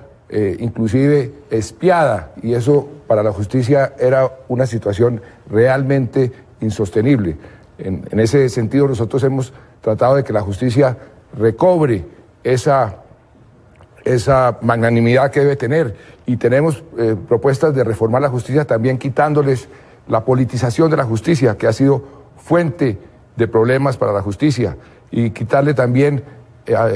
Speaker 14: inclusive espiada, y eso para la justicia era una situación realmente insostenible. En ese sentido nosotros hemos tratado de que la justicia recobre esa magnanimidad que debe tener, y tenemos propuestas de reformar la justicia también quitándoles la politización de la justicia, que ha sido fuente de problemas para la justicia, y quitarle también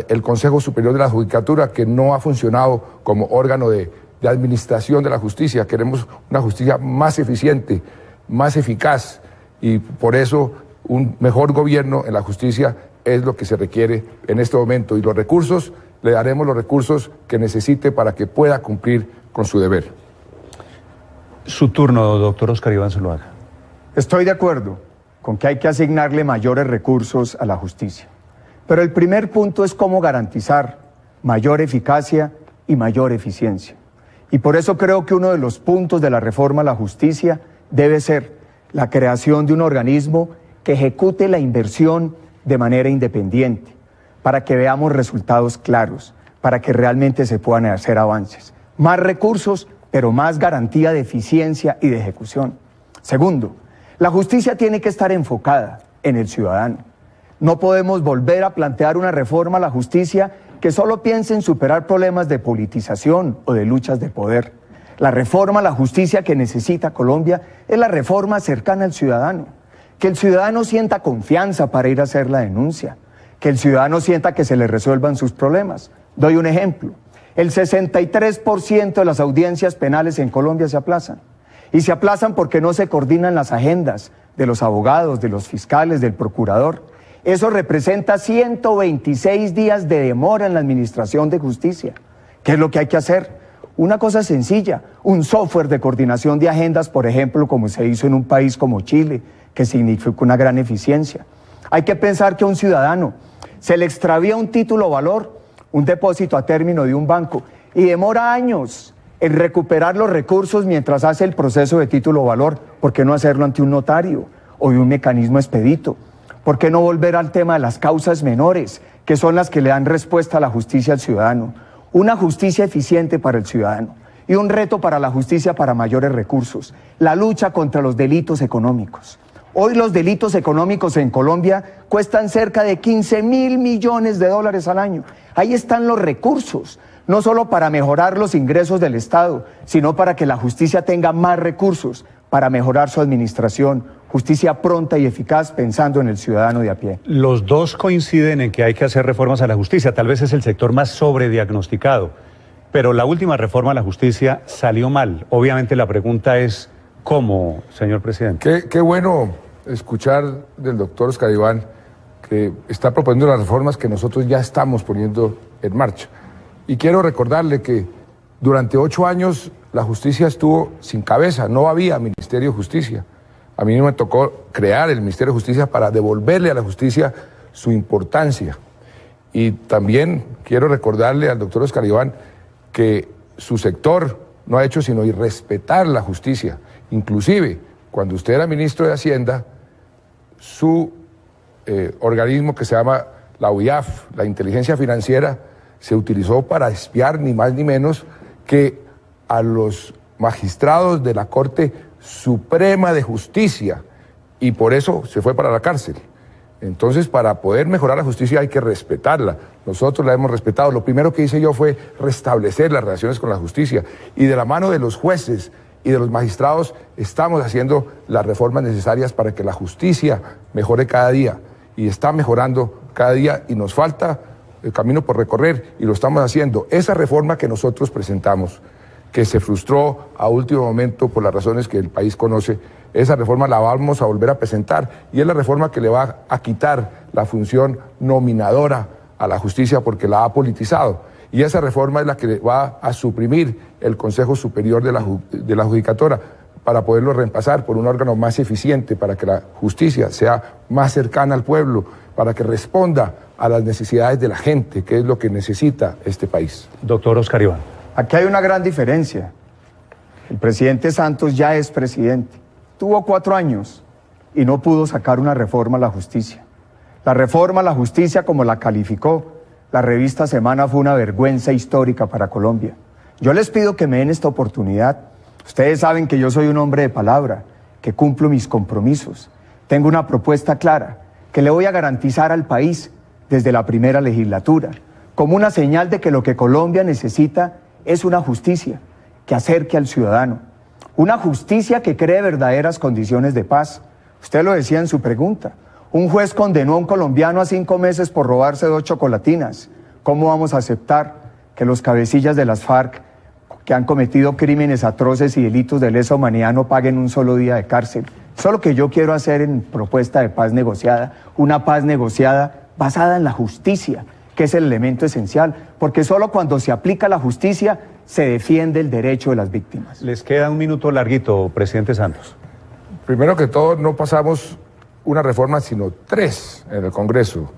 Speaker 14: el Consejo Superior de la Judicatura, que no ha funcionado como órgano de administración de la justicia. Queremos una justicia más eficiente, más eficaz, y por eso un mejor gobierno en la justicia es lo que se requiere en este momento, y los recursos, le daremos los recursos que necesite para que pueda cumplir con su deber.
Speaker 15: Su turno, doctor Oscar Iván Zuluaga.
Speaker 13: Estoy de acuerdo con que hay que asignarle mayores recursos a la justicia. Pero el primer punto es cómo garantizar mayor eficacia y mayor eficiencia. Y por eso creo que uno de los puntos de la reforma a la justicia debe ser la creación de un organismo que ejecute la inversión de manera independiente, para que veamos resultados claros, para que realmente se puedan hacer avances. Más recursos, pero más garantía de eficiencia y de ejecución. Segundo, la justicia tiene que estar enfocada en el ciudadano. No podemos volver a plantear una reforma a la justicia que solo piense en superar problemas de politización o de luchas de poder. La reforma a la justicia que necesita Colombia es la reforma cercana al ciudadano. Que el ciudadano sienta confianza para ir a hacer la denuncia. Que el ciudadano sienta que se le resuelvan sus problemas. Doy un ejemplo.
Speaker 4: El 63% de las audiencias penales en Colombia se aplazan. Y se aplazan porque no se coordinan las agendas de los abogados, de los fiscales, del procurador. Eso representa 126 días de demora en la administración de justicia. ¿Qué es lo que hay que hacer? Una cosa sencilla, un software de coordinación de agendas, por ejemplo, como se hizo en un país como Chile, que significa una gran eficiencia. Hay que pensar que a un ciudadano se le extravía un título valor, un depósito a término de un banco, y demora años en recuperar los recursos mientras hace el proceso de título valor. ¿Por qué no hacerlo ante un notario o de un mecanismo expedito? ¿Por qué no volver al tema de las causas menores, que son las que le dan respuesta a la justicia al ciudadano? Una justicia eficiente para el ciudadano y un reto para la justicia para mayores recursos, la lucha contra los delitos económicos. Hoy los delitos económicos en Colombia cuestan cerca de 15.000 millones de dólares al año. Ahí están los recursos, no solo para mejorar los ingresos del Estado, sino para que la justicia tenga más recursos para mejorar su administración, justicia pronta y eficaz pensando en el ciudadano de a pie.
Speaker 15: Los dos coinciden en que hay que hacer reformas a la justicia, tal vez es el sector más sobrediagnosticado, pero la última reforma a la justicia salió mal. Obviamente la pregunta es, ¿cómo, señor presidente?
Speaker 14: Qué bueno escuchar del doctor Oscar Iván que está proponiendo las reformas que nosotros ya estamos poniendo en marcha. Y quiero recordarle que durante 8 años la justicia estuvo sin cabeza, no había Ministerio de Justicia. A mí me tocó crear el Ministerio de Justicia para devolverle a la justicia su importancia. Y también quiero recordarle al doctor Oscar Iván que su sector no ha hecho sino irrespetar la justicia. Inclusive, cuando usted era ministro de Hacienda, su organismo que se llama la UIAF, la inteligencia financiera, se utilizó para espiar ni más ni menos que a los magistrados de la Corte Suprema de Justicia, y por eso se fue para la cárcel. Entonces, para poder mejorar la justicia hay que respetarla. Nosotros la hemos respetado. Lo primero que hice yo fue restablecer las relaciones con la justicia, y de la mano de los jueces y de los magistrados estamos haciendo las reformas necesarias para que la justicia mejore cada día, y está mejorando cada día, y nos falta el camino por recorrer, y lo estamos haciendo. Esa reforma que nosotros presentamos, que se frustró a último momento por las razones que el país conoce, esa reforma la vamos a volver a presentar, y es la reforma que le va a quitar la función nominadora a la justicia porque la ha politizado, y esa reforma es la que va a suprimir el Consejo Superior de la Judicatura para poderlo reemplazar por un órgano más eficiente, para que la justicia sea más cercana al pueblo, para que responda a las necesidades de la gente, que es lo que necesita este país.
Speaker 15: Doctor Oscar Iván.
Speaker 4: Aquí hay una gran diferencia. El presidente Santos ya es presidente. Tuvo 4 años y no pudo sacar una reforma a la justicia. La reforma a la justicia, como la calificó la revista Semana, fue una vergüenza histórica para Colombia. Yo les pido que me den esta oportunidad. Ustedes saben que yo soy un hombre de palabra, que cumplo mis compromisos. Tengo una propuesta clara que le voy a garantizar al país desde la primera legislatura, como una señal de que lo que Colombia necesita es una justicia que acerque al ciudadano, una justicia que cree verdaderas condiciones de paz. Usted lo decía en su pregunta, un juez condenó a un colombiano a 5 meses por robarse 2 chocolatinas. ¿Cómo vamos a aceptar que los cabecillas de las FARC, que han cometido crímenes atroces y delitos de lesa humanidad, no paguen un solo día de cárcel? Eso es lo que yo quiero hacer en propuesta de paz negociada, una paz negociada basada en la justicia, que es el elemento esencial, porque solo cuando se aplica la justicia se defiende el derecho de las víctimas.
Speaker 15: Les queda un minuto larguito, presidente Santos.
Speaker 14: Primero que todo, no pasamos una reforma, sino 3 en el Congreso.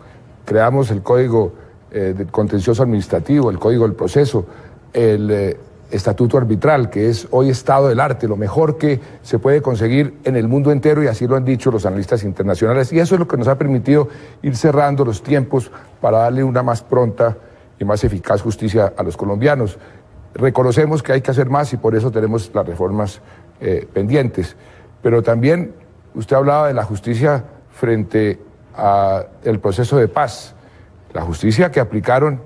Speaker 14: Creamos el Código del Contencioso Administrativo, el Código del Proceso, el Estatuto Arbitral, que es hoy estado del arte, lo mejor que se puede conseguir en el mundo entero, y así lo han dicho los analistas internacionales, y eso es lo que nos ha permitido ir cerrando los tiempos para darle una más pronta y más eficaz justicia a los colombianos. Reconocemos que hay que hacer más y por eso tenemos las reformas pendientes, pero también usted hablaba de la justicia frente al proceso de paz. La justicia que aplicaron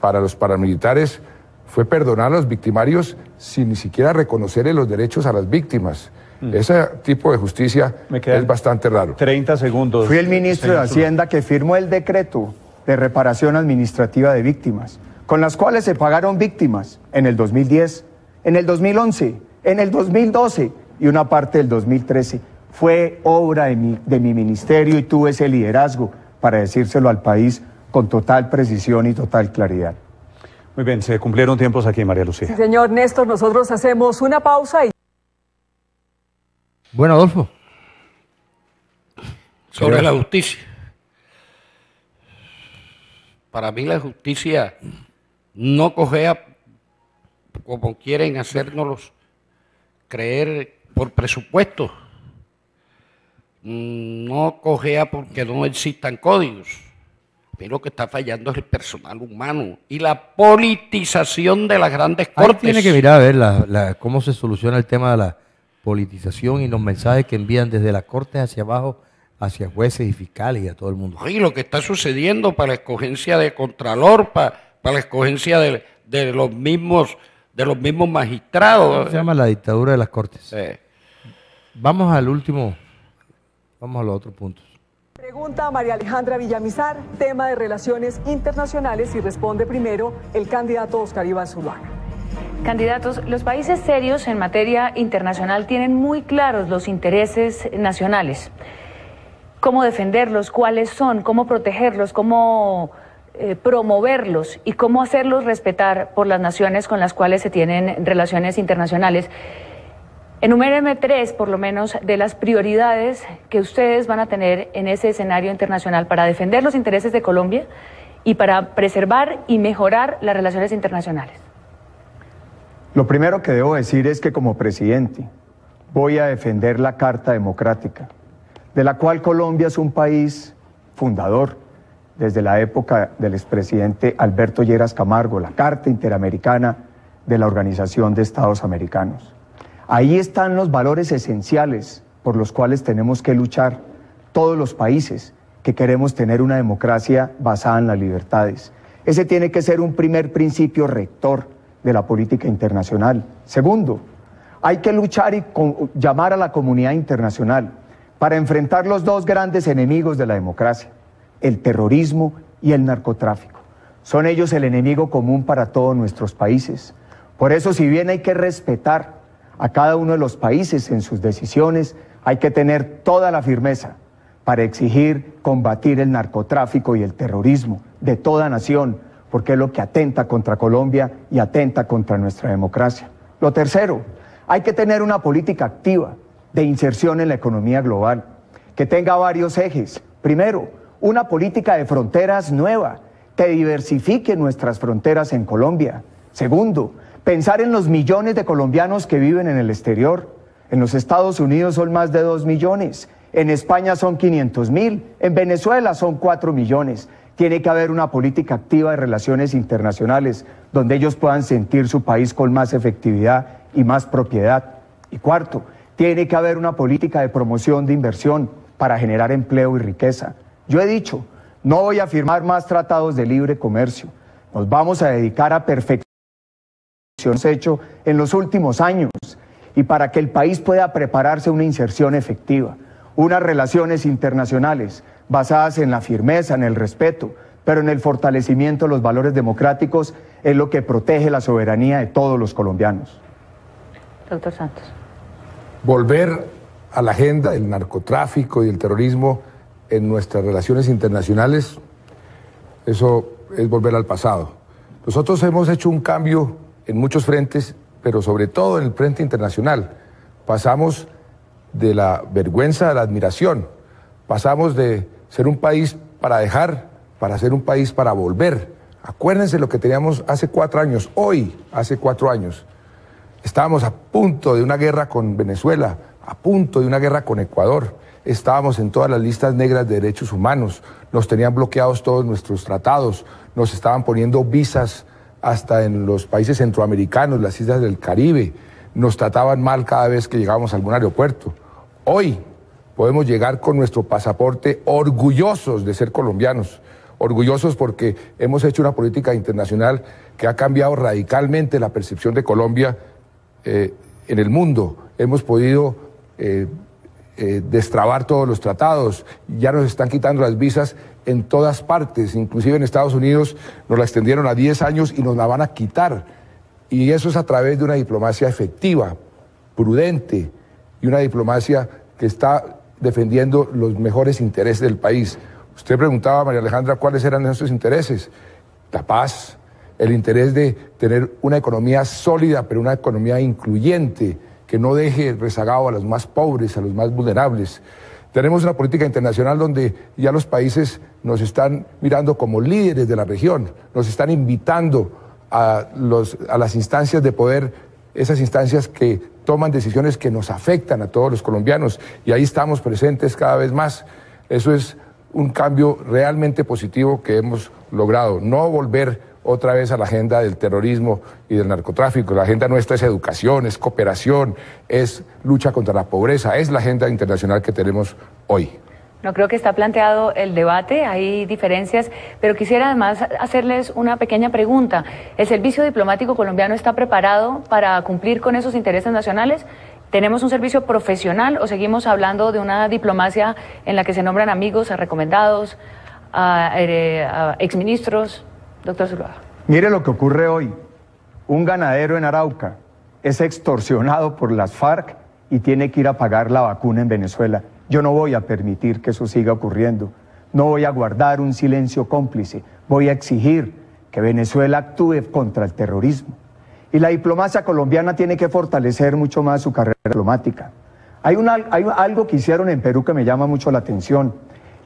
Speaker 14: para los paramilitares fue perdonar a los victimarios sin ni siquiera reconocerle los derechos a las víctimas. Ese tipo de justicia es bastante raro.
Speaker 15: 30 segundos.
Speaker 4: Fui el ministro de Hacienda que firmó el decreto de reparación administrativa de víctimas. con las cuales se pagaron víctimas en el 2010, en el 2011, en el 2012 y una parte del 2013. Fue obra de mi ministerio y tuve ese liderazgo para decírselo al país con total precisión y total claridad.
Speaker 15: Muy bien, se cumplieron tiempos aquí, María Lucía.
Speaker 25: Sí, señor Néstor, nosotros hacemos una pausa y...
Speaker 10: Bueno, Adolfo. Sobre la justicia. Para mí la justicia no cojea como quieren hacérnoslos creer por presupuesto. No cojea porque no existan códigos. Pero lo que está fallando es el personal humano y la politización de las grandes cortes.
Speaker 3: Ahí tiene que mirar a ver cómo se soluciona el tema de la politización y los mensajes que envían desde las cortes hacia abajo, hacia jueces y fiscales y a todo el mundo.
Speaker 10: Y lo que está sucediendo para la escogencia de Contralor, para la escogencia de los mismos magistrados.
Speaker 3: Se llama la dictadura de las cortes.
Speaker 10: Sí.
Speaker 3: Vamos a los otros puntos.
Speaker 25: Pregunta María Alejandra Villamizar, tema de relaciones internacionales, y responde primero el candidato Oscar Iván Zuluaga.
Speaker 17: Candidatos, los países serios en materia internacional tienen muy claros los intereses nacionales. ¿Cómo defenderlos? ¿Cuáles son? ¿Cómo protegerlos? ¿Cómo promoverlos? ¿Y cómo hacerlos respetar por las naciones con las cuales se tienen relaciones internacionales? Enuméreme 3, por lo menos, de las prioridades que ustedes van a tener en ese escenario internacional para defender los intereses de Colombia y para preservar y mejorar las relaciones internacionales.
Speaker 4: Lo primero que debo decir es que como presidente voy a defender la Carta Democrática, de la cual Colombia es un país fundador desde la época del expresidente Alberto Lleras Camargo, la Carta Interamericana de la Organización de Estados Americanos. Ahí están los valores esenciales por los cuales tenemos que luchar todos los países que queremos tener una democracia basada en las libertades. Ese tiene que ser un primer principio rector de la política internacional. Segundo, hay que luchar y llamar a la comunidad internacional para enfrentar los dos grandes enemigos de la democracia, el terrorismo y el narcotráfico. Son ellos el enemigo común para todos nuestros países. Por eso, si bien hay que respetar a cada uno de los países en sus decisiones, hay que tener toda la firmeza para exigir combatir el narcotráfico y el terrorismo de toda nación, porque es lo que atenta contra Colombia y atenta contra nuestra democracia. Lo tercero, hay que tener una política activa de inserción en la economía global, que tenga varios ejes. Primero, una política de fronteras nueva, que diversifique nuestras fronteras en Colombia. Segundo, pensar en los millones de colombianos que viven en el exterior. En los Estados Unidos son más de 2 millones, en España son 500.000, en Venezuela son 4 millones. Tiene que haber una política activa de relaciones internacionales donde ellos puedan sentir su país con más efectividad y más propiedad. Y cuarto, tiene que haber una política de promoción de inversión para generar empleo y riqueza. Yo he dicho, no voy a firmar más tratados de libre comercio. Nos vamos a dedicar a perfeccionar hecho en los últimos años y para que el país pueda prepararse una inserción efectiva, unas relaciones internacionales basadas en la firmeza, en el respeto, pero en el fortalecimiento de los valores democráticos es lo que protege la soberanía de todos los colombianos.
Speaker 17: Doctor Santos.
Speaker 14: Volver a la agenda del narcotráfico y el terrorismo en nuestras relaciones internacionales, eso es volver al pasado. Nosotros hemos hecho un cambio en muchos frentes, pero sobre todo en el frente internacional. Pasamos de la vergüenza a la admiración. Pasamos de ser un país para dejar, para ser un país para volver. Acuérdense lo que teníamos hace 4 años, hoy, hace 4 años. Estábamos a punto de una guerra con Venezuela, a punto de una guerra con Ecuador. Estábamos en todas las listas negras de derechos humanos, nos tenían bloqueados todos nuestros tratados, nos estaban poniendo visas hasta en los países centroamericanos, las islas del Caribe, nos trataban mal cada vez que llegábamos a algún aeropuerto. Hoy podemos llegar con nuestro pasaporte orgullosos de ser colombianos, orgullosos porque hemos hecho una política internacional que ha cambiado radicalmente la percepción de Colombia en el mundo. Hemos podido destrabar todos los tratados. Ya nos están quitando las visas en todas partes, inclusive en Estados Unidos nos la extendieron a 10 años y nos la van a quitar. Y eso es a través de una diplomacia efectiva, prudente, y una diplomacia que está defendiendo los mejores intereses del país. Usted preguntaba, María Alejandra, ¿cuáles eran nuestros intereses? La paz, el interés de tener una economía sólida, pero una economía incluyente, que no deje rezagado a los más pobres, a los más vulnerables. Tenemos una política internacional donde ya los países nos están mirando como líderes de la región, nos están invitando a las instancias de poder, esas instancias que toman decisiones que nos afectan a todos los colombianos, y ahí estamos presentes cada vez más. Eso es un cambio realmente positivo que hemos logrado. No volver otra vez a la agenda del terrorismo y del narcotráfico. La agenda nuestra es educación, es cooperación, es lucha contra la pobreza, es la agenda internacional que tenemos hoy.
Speaker 17: No creo que está planteado el debate, hay diferencias, pero quisiera además hacerles una pequeña pregunta. ¿El servicio diplomático colombiano está preparado para cumplir con esos intereses nacionales? ¿Tenemos un servicio profesional o seguimos hablando de una diplomacia en la que se nombran amigos, a recomendados, a exministros? Doctor Zuluaga.
Speaker 4: Mire lo que ocurre hoy. Un ganadero en Arauca es extorsionado por las FARC y tiene que ir a pagar la vacuna en Venezuela. Yo no voy a permitir que eso siga ocurriendo. No voy a guardar un silencio cómplice. Voy a exigir que Venezuela actúe contra el terrorismo. Y la diplomacia colombiana tiene que fortalecer mucho más su carrera diplomática. Hay algo que hicieron en Perú que me llama mucho la atención.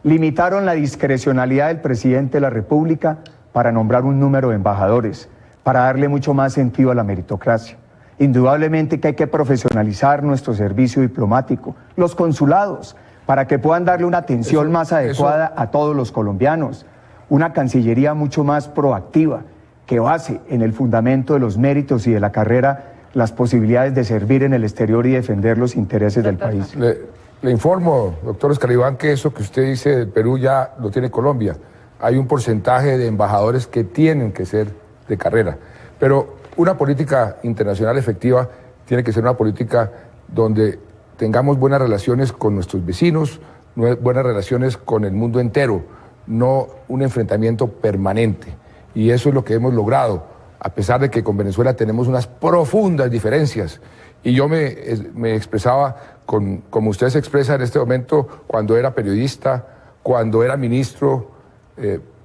Speaker 4: Limitaron la discrecionalidad del presidente de la República para nombrar un número de embajadores, para darle mucho más sentido a la meritocracia. Indudablemente que hay que profesionalizar nuestro servicio diplomático, los consulados, para que puedan darle una atención más adecuada a todos los colombianos, una Cancillería mucho más proactiva, que base en el fundamento de los méritos y de la carrera las posibilidades de servir en el exterior y defender los intereses del país.
Speaker 14: Le informo, doctor Oscar Iván, que eso que usted dice del Perú ya lo tiene Colombia. Hay un porcentaje de embajadores que tienen que ser de carrera. Pero una política internacional efectiva tiene que ser una política donde tengamos buenas relaciones con nuestros vecinos, buenas relaciones con el mundo entero, no un enfrentamiento permanente. Y eso es lo que hemos logrado, a pesar de que con Venezuela tenemos unas profundas diferencias. Y yo me expresaba como usted se expresa en este momento cuando era periodista, cuando era ministro,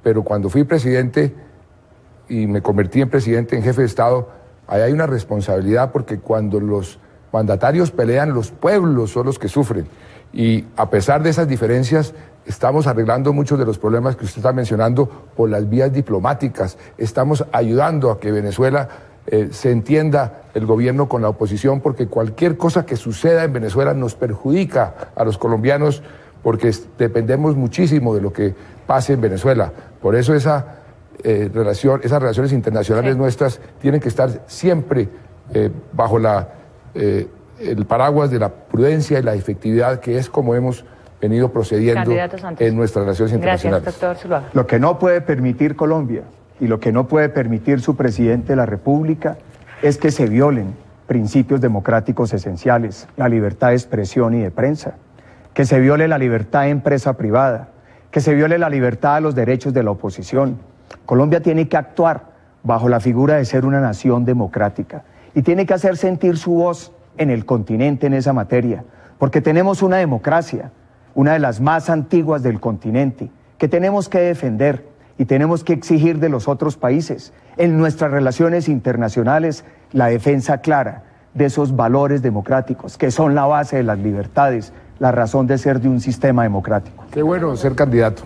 Speaker 14: pero cuando fui presidente y me convertí en presidente, en jefe de Estado, ahí hay una responsabilidad, porque cuando los mandatarios pelean, los pueblos son los que sufren. Y a pesar de esas diferencias, estamos arreglando muchos de los problemas que usted está mencionando por las vías diplomáticas. Estamos ayudando a que Venezuela se entienda el gobierno con la oposición, porque cualquier cosa que suceda en Venezuela nos perjudica a los colombianos, porque dependemos muchísimo de lo que pase en Venezuela. Por eso esas relaciones internacionales nuestras tienen que estar siempre bajo el paraguas de la prudencia y la efectividad, que es como hemos venido procediendo en nuestras relaciones internacionales.
Speaker 17: Gracias, doctor Zuluaga.
Speaker 4: Lo que no puede permitir Colombia y lo que no puede permitir su presidente de la República es que se violen principios democráticos esenciales, la libertad de expresión y de prensa, que se viole la libertad de empresa privada, que se viole la libertad de los derechos de la oposición. Colombia tiene que actuar bajo la figura de ser una nación democrática y tiene que hacer sentir su voz en el continente en esa materia, porque tenemos una democracia, una de las más antiguas del continente, que tenemos que defender y tenemos que exigir de los otros países en nuestras relaciones internacionales la defensa clara de esos valores democráticos que son la base de las libertades, la razón de ser de un sistema democrático.
Speaker 14: Qué bueno ser candidato,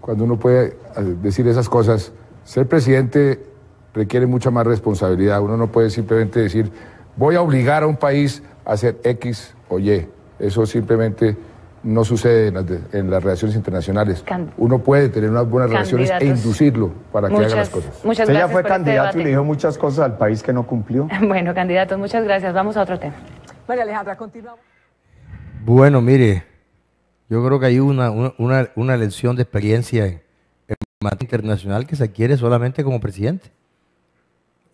Speaker 14: cuando uno puede decir esas cosas. Ser presidente requiere mucha más responsabilidad. Uno no puede simplemente decir, voy a obligar a un país a hacer X o Y. Eso simplemente no sucede en las relaciones internacionales. Uno puede tener unas buenas relaciones e inducirlo para que haga las cosas.
Speaker 17: Muchas
Speaker 4: Usted
Speaker 17: gracias.
Speaker 4: ya fue
Speaker 17: por
Speaker 4: candidato
Speaker 17: este
Speaker 4: y le dijo muchas cosas al país que no cumplió.
Speaker 17: Bueno, candidatos, muchas gracias. Vamos a otro tema.
Speaker 25: María Alejandra, continuamos.
Speaker 3: Bueno, mire, yo creo que hay una lección de experiencia en materia internacional que se adquiere solamente como presidente.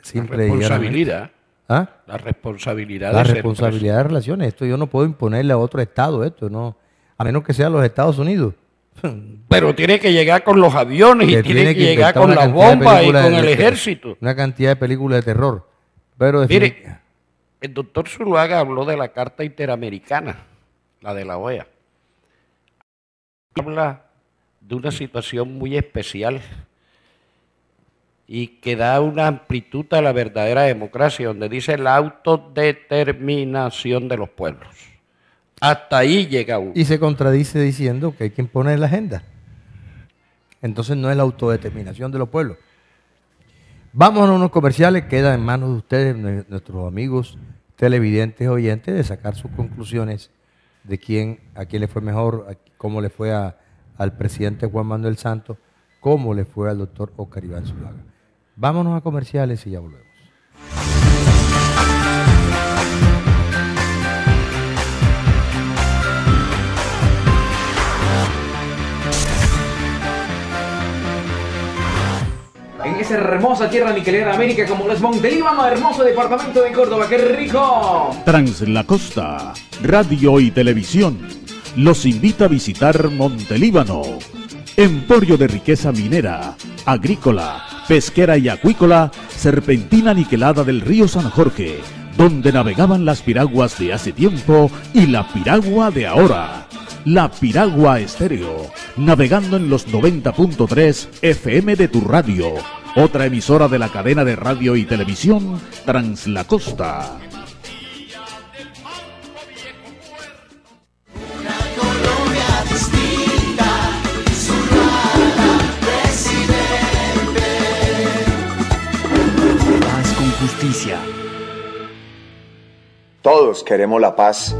Speaker 3: Simple y
Speaker 10: responsabilidad. La responsabilidad
Speaker 3: La
Speaker 10: de ser
Speaker 3: responsabilidad de relaciones. Esto yo no puedo imponerle a otro estado esto, no, a menos que sean los Estados Unidos.
Speaker 10: Pero tiene que llegar con los aviones y tiene que llegar con las bombas y con el ejército.
Speaker 3: Una cantidad de películas de terror. Pero
Speaker 10: mire, el doctor Zuluaga habló de la Carta Interamericana, la de la OEA. Habla de una situación muy especial y que da una amplitud a la verdadera democracia, donde dice la autodeterminación de los pueblos. Hasta ahí llega uno.
Speaker 3: Y se contradice diciendo que hay que imponer la agenda. Entonces no es la autodeterminación de los pueblos. Vamos a unos comerciales, queda en manos de ustedes, nuestros amigos televidentes, oyentes, de sacar sus conclusiones de a quién le fue mejor, cómo le fue al presidente Juan Manuel Santos, cómo le fue al doctor Óscar Iván Zuluaga. Vámonos a comerciales y ya volvemos.
Speaker 1: En esa hermosa tierra niquelera de América como lo es Montelíbano, hermoso departamento de Córdoba, ¡qué rico!
Speaker 2: Translacosta, Radio y Televisión, los invita a visitar Montelíbano, emporio de riqueza minera, agrícola, pesquera y acuícola, serpentina niquelada del río San Jorge, donde navegaban las piraguas de hace tiempo y la piragua de ahora. La Piragua Estéreo, navegando en los 90.3 FM de tu radio, otra emisora de la cadena de radio y televisión Translacosta.
Speaker 8: Paz con justicia.
Speaker 4: Todos queremos la paz.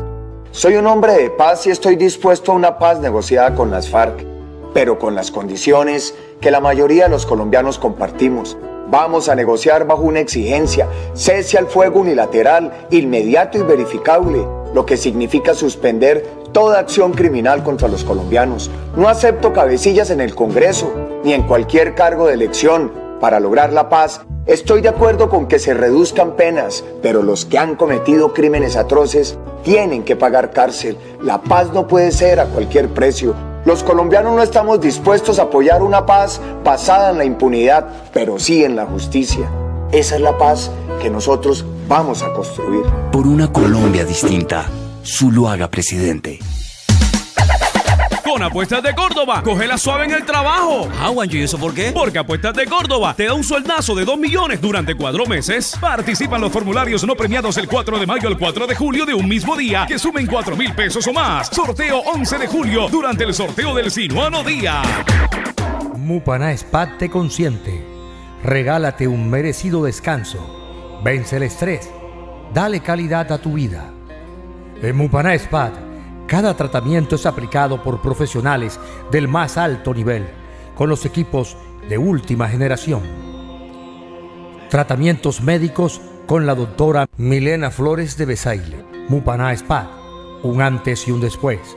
Speaker 4: Soy un hombre de paz y estoy dispuesto a una paz negociada con las FARC, pero con las condiciones que la mayoría de los colombianos compartimos. Vamos a negociar bajo una exigencia: cese al fuego unilateral, inmediato y verificable, lo que significa suspender toda acción criminal contra los colombianos. No acepto cabecillas en el Congreso ni en cualquier cargo de elección. Para lograr la paz, estoy de acuerdo con que se reduzcan penas, pero los que han cometido crímenes atroces tienen que pagar cárcel. La paz no puede ser a cualquier precio. Los colombianos no estamos dispuestos a apoyar una paz basada en la impunidad, pero sí en la justicia. Esa es la paz que nosotros vamos a construir.
Speaker 8: Por una Colombia distinta. Zuluaga, presidente.
Speaker 16: Con Apuestas de Córdoba, cógela suave en el trabajo.
Speaker 5: Juancho, ¿y eso por qué?
Speaker 16: Porque Apuestas de Córdoba te da un sueldazo de 2 millones durante 4 meses. Participa en los formularios no premiados el 4 de mayo al 4 de julio de un mismo día que sumen 4.000 pesos o más. Sorteo 11 de julio durante el sorteo del Sinuano Día.
Speaker 3: Mupaná Spa te consiente. Regálate un merecido descanso. Vence el estrés. Dale calidad a tu vida. En Mupaná Spa, cada tratamiento es aplicado por profesionales del más alto nivel, con los equipos de última generación. Tratamientos médicos con la doctora Milena Flores de Besaile. Mupaná Spa, un antes y un después.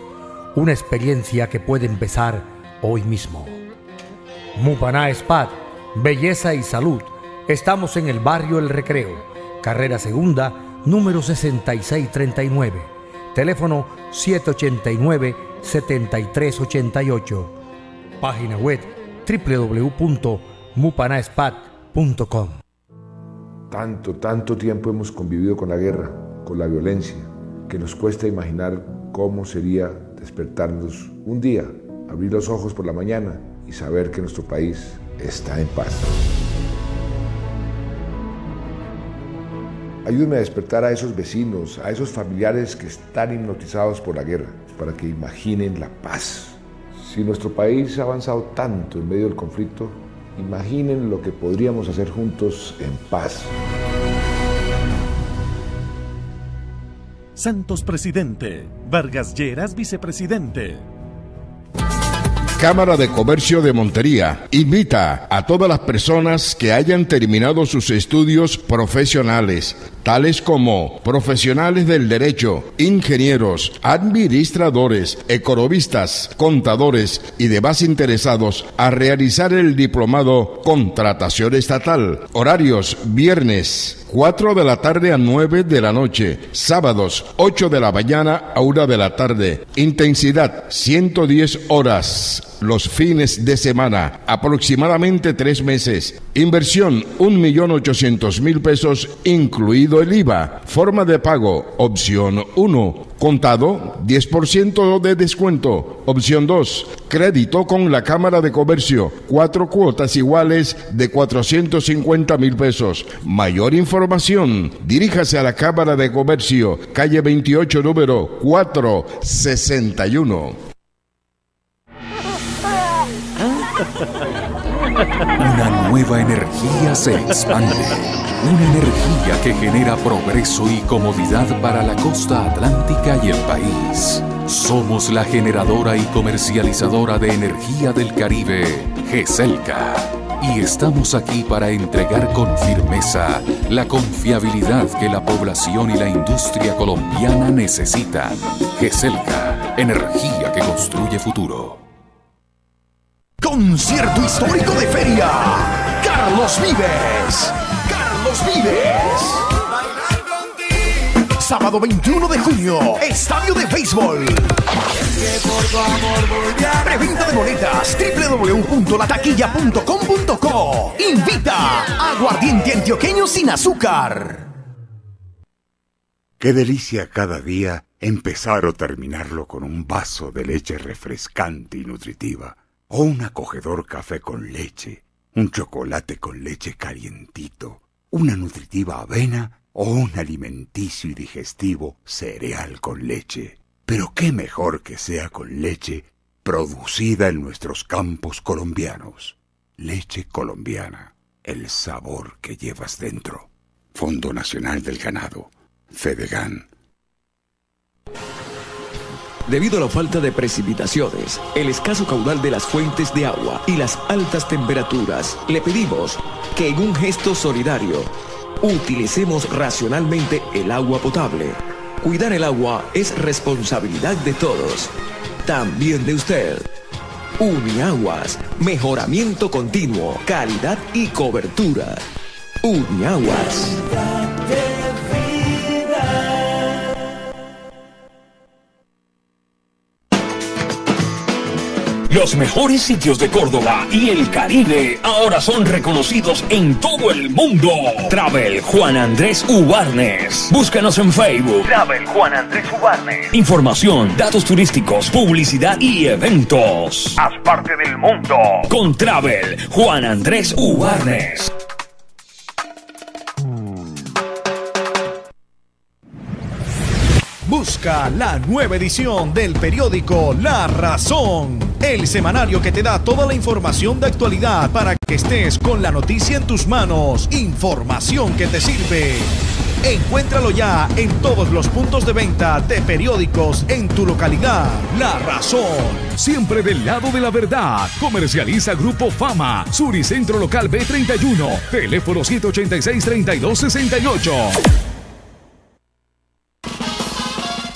Speaker 3: Una experiencia que puede empezar hoy mismo. Mupaná Spa, belleza y salud. Estamos en el barrio El Recreo, carrera segunda, número 6639. Teléfono 789-7388. Página web www.mupanaspat.com.
Speaker 14: Tanto tiempo hemos convivido con la guerra, con la violencia, que nos cuesta imaginar cómo sería despertarnos un día, abrir los ojos por la mañana y saber que nuestro país está en paz. Ayúdenme a despertar a esos vecinos, a esos familiares que están hipnotizados por la guerra, para que imaginen la paz. Si nuestro país ha avanzado tanto en medio del conflicto, imaginen lo que podríamos hacer juntos en paz.
Speaker 18: Santos presidente, Vargas Lleras vicepresidente.
Speaker 19: Cámara de Comercio de Montería invita a todas las personas que hayan terminado sus estudios profesionales, tales como profesionales del derecho, ingenieros, administradores, economistas, contadores y demás interesados a realizar el diplomado Contratación Estatal. Horarios: viernes 4 de la tarde a 9 de la noche, sábados 8 de la mañana a 1 de la tarde. Intensidad 110 horas. Los fines de semana, aproximadamente 3 meses. Inversión 1.800.000 pesos, incluido el IVA. Forma de pago: opción 1, contado, 10% de descuento. Opción 2, crédito con la Cámara de Comercio, 4 cuotas iguales de 450.000 pesos. Mayor información, diríjase a la Cámara de Comercio, calle 28, número 461.
Speaker 5: Una nueva energía se expande. Una energía que genera progreso y comodidad para la costa atlántica y el país. Somos la generadora y comercializadora de energía del Caribe, GESELCA. Y estamos aquí para entregar con firmeza la confiabilidad que la población y la industria colombiana necesitan. GESELCA, energía que construye futuro.
Speaker 6: Concierto histórico de feria. Carlos Vives. Carlos Vives. Sábado 21 de junio, estadio de béisbol. Preventa de boletas, www.lataquilla.com.co. Invita Aguardiente Antioqueño sin azúcar.
Speaker 7: Qué delicia cada día empezar o terminarlo con un vaso de leche refrescante y nutritiva. O un acogedor café con leche, un chocolate con leche calientito, una nutritiva avena o un alimenticio y digestivo cereal con leche. Pero qué mejor que sea con leche producida en nuestros campos colombianos. Leche colombiana, el sabor que llevas dentro. Fondo Nacional del Ganado, FEDEGAN.
Speaker 8: Debido a la falta de precipitaciones, el escaso caudal de las fuentes de agua y las altas temperaturas, le pedimos que en un gesto solidario utilicemos racionalmente el agua potable. Cuidar el agua es responsabilidad de todos, también de usted. Uniaguas, mejoramiento continuo, calidad y cobertura. Uniaguas.
Speaker 9: Los mejores sitios de Córdoba y el Caribe ahora son reconocidos en todo el mundo. Travel Juan Andrés Ubarnes. Búscanos en Facebook. Travel Juan Andrés Ubarnes. Información, datos turísticos, publicidad y eventos. Haz parte del mundo con Travel Juan Andrés Ubarnes.
Speaker 6: Busca la nueva edición del periódico La Razón, el semanario que te da toda la información de actualidad para que estés con la noticia en tus manos. Información que te sirve. Encuéntralo ya en todos los puntos de venta de periódicos en tu localidad. La Razón.
Speaker 16: Siempre del lado de la verdad. Comercializa Grupo Fama. Suricentro Local B31. Teléfono 786-3268.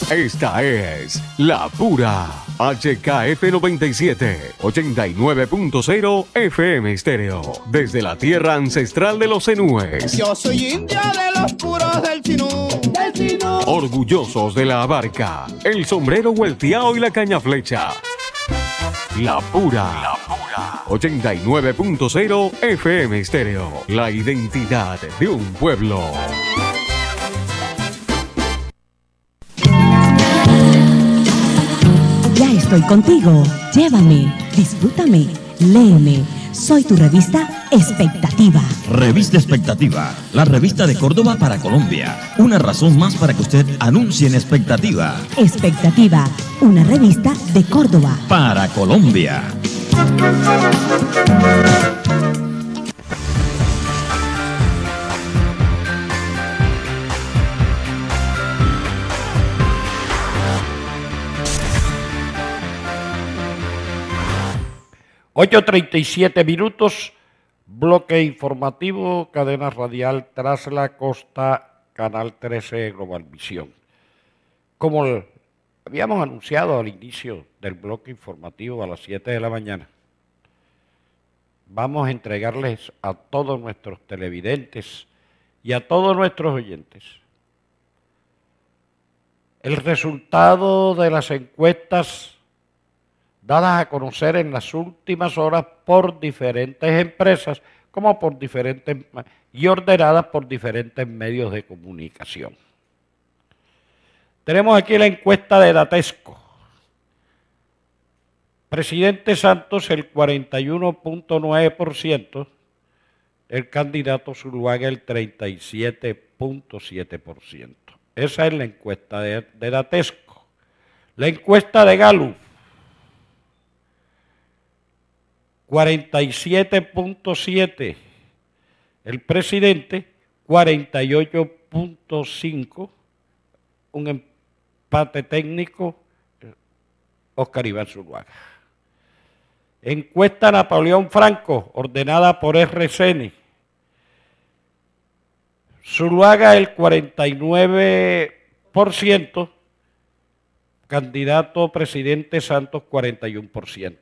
Speaker 11: Esta es La Pura. HKF 97, 89.0 FM Estéreo. Desde la tierra ancestral de los cenúes.
Speaker 12: Yo soy india de los puros del Chinú. Del Chinú.
Speaker 11: Orgullosos de la Abarca, el sombrero vuelteado y la caña flecha. La Pura. La Pura. 89.0 FM Estéreo. La identidad de un pueblo.
Speaker 23: Ya estoy contigo. Llévame, disfrútame, léeme. Soy tu revista Expectativa.
Speaker 24: Revista Expectativa, la revista de Córdoba para Colombia. Una razón más para que usted anuncie en Expectativa.
Speaker 23: Expectativa, una revista de Córdoba
Speaker 24: para Colombia.
Speaker 10: (8:37), bloque informativo, cadena radial Tras la Costa Canal 13 Global Visión. Como habíamos anunciado al inicio del bloque informativo a las 7 de la mañana, vamos a entregarles a todos nuestros televidentes y a todos nuestros oyentes el resultado de las encuestas dadas a conocer en las últimas horas por diferentes empresas, como por diferentes y ordenadas por diferentes medios de comunicación. Tenemos aquí la encuesta de Datesco. Presidente Santos el 41.9%, el candidato Zuluaga el 37.7%. Esa es la encuesta de Datesco. La encuesta de Gallup, 47.7%, el presidente 48.5%, un empate técnico, Óscar Iván Zuluaga. Encuesta Napoleón Franco, ordenada por RCN. Zuluaga el 49%, candidato presidente Santos 41%.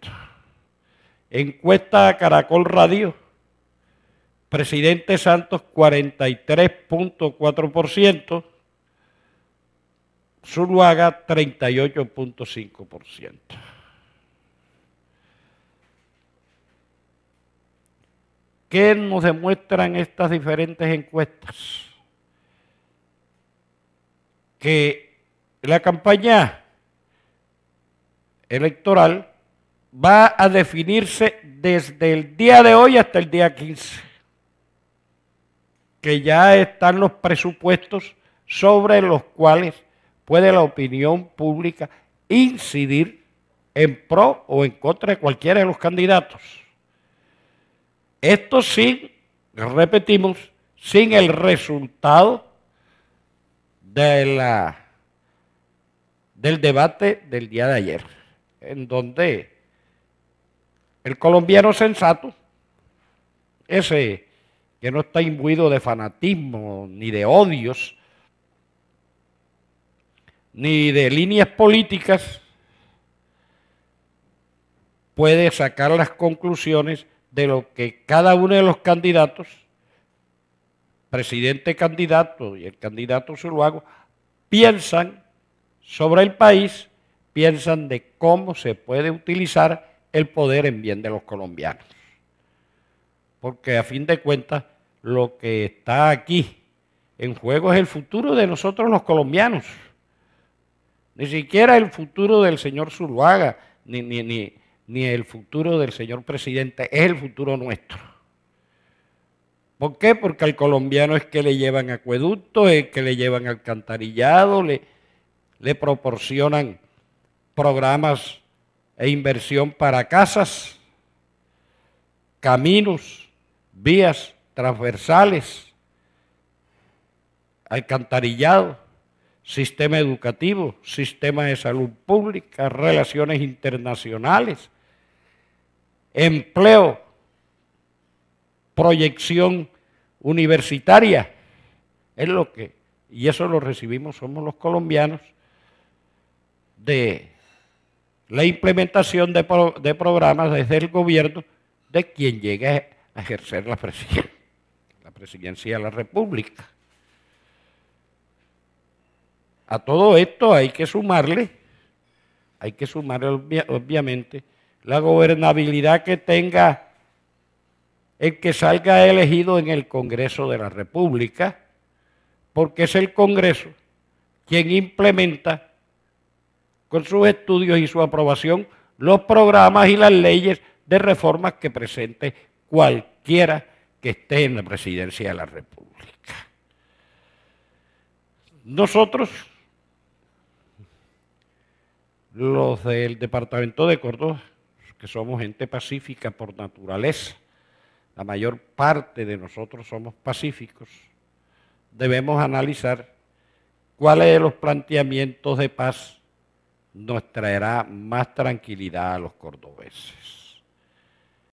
Speaker 10: Encuesta Caracol Radio, presidente Santos 43.4%, Zuluaga 38.5%. ¿Qué nos demuestran estas diferentes encuestas? Que la campaña electoral va a definirse desde el día de hoy hasta el día 15, que ya están los presupuestos sobre los cuales puede la opinión pública incidir en pro o en contra de cualquiera de los candidatos. Esto sin, repetimos, sin el resultado del debate del día de ayer, en donde el colombiano sensato, ese que no está imbuido de fanatismo, ni de odios, ni de líneas políticas, puede sacar las conclusiones de lo que cada uno de los candidatos, presidente candidato y el candidato Zuluaga, piensan sobre el país, piensan de cómo se puede utilizar el poder en bien de los colombianos. Porque a fin de cuentas, lo que está aquí en juego es el futuro de nosotros los colombianos. Ni siquiera el futuro del señor Zuluaga, ni el futuro del señor presidente, es el futuro nuestro. ¿Por qué? Porque al colombiano es que le llevan acueductos, es que le llevan alcantarillado, le proporcionan programas e inversión para casas, caminos, vías transversales, alcantarillado, sistema educativo, sistema de salud pública, relaciones internacionales, empleo, proyección universitaria, es lo que, y eso lo recibimos, somos los colombianos, de la implementación de programas desde el gobierno de quien llegue a ejercer la presidencia de la República. A todo esto hay que sumarle obviamente la gobernabilidad que tenga el que salga elegido en el Congreso de la República, porque es el Congreso quien implementa con sus estudios y su aprobación los programas y las leyes de reformas que presente cualquiera que esté en la presidencia de la República. Nosotros, los del departamento de Córdoba, que somos gente pacífica por naturaleza, la mayor parte de nosotros somos pacíficos, debemos analizar cuáles de los planteamientos de paz nos traerá más tranquilidad a los cordobeses.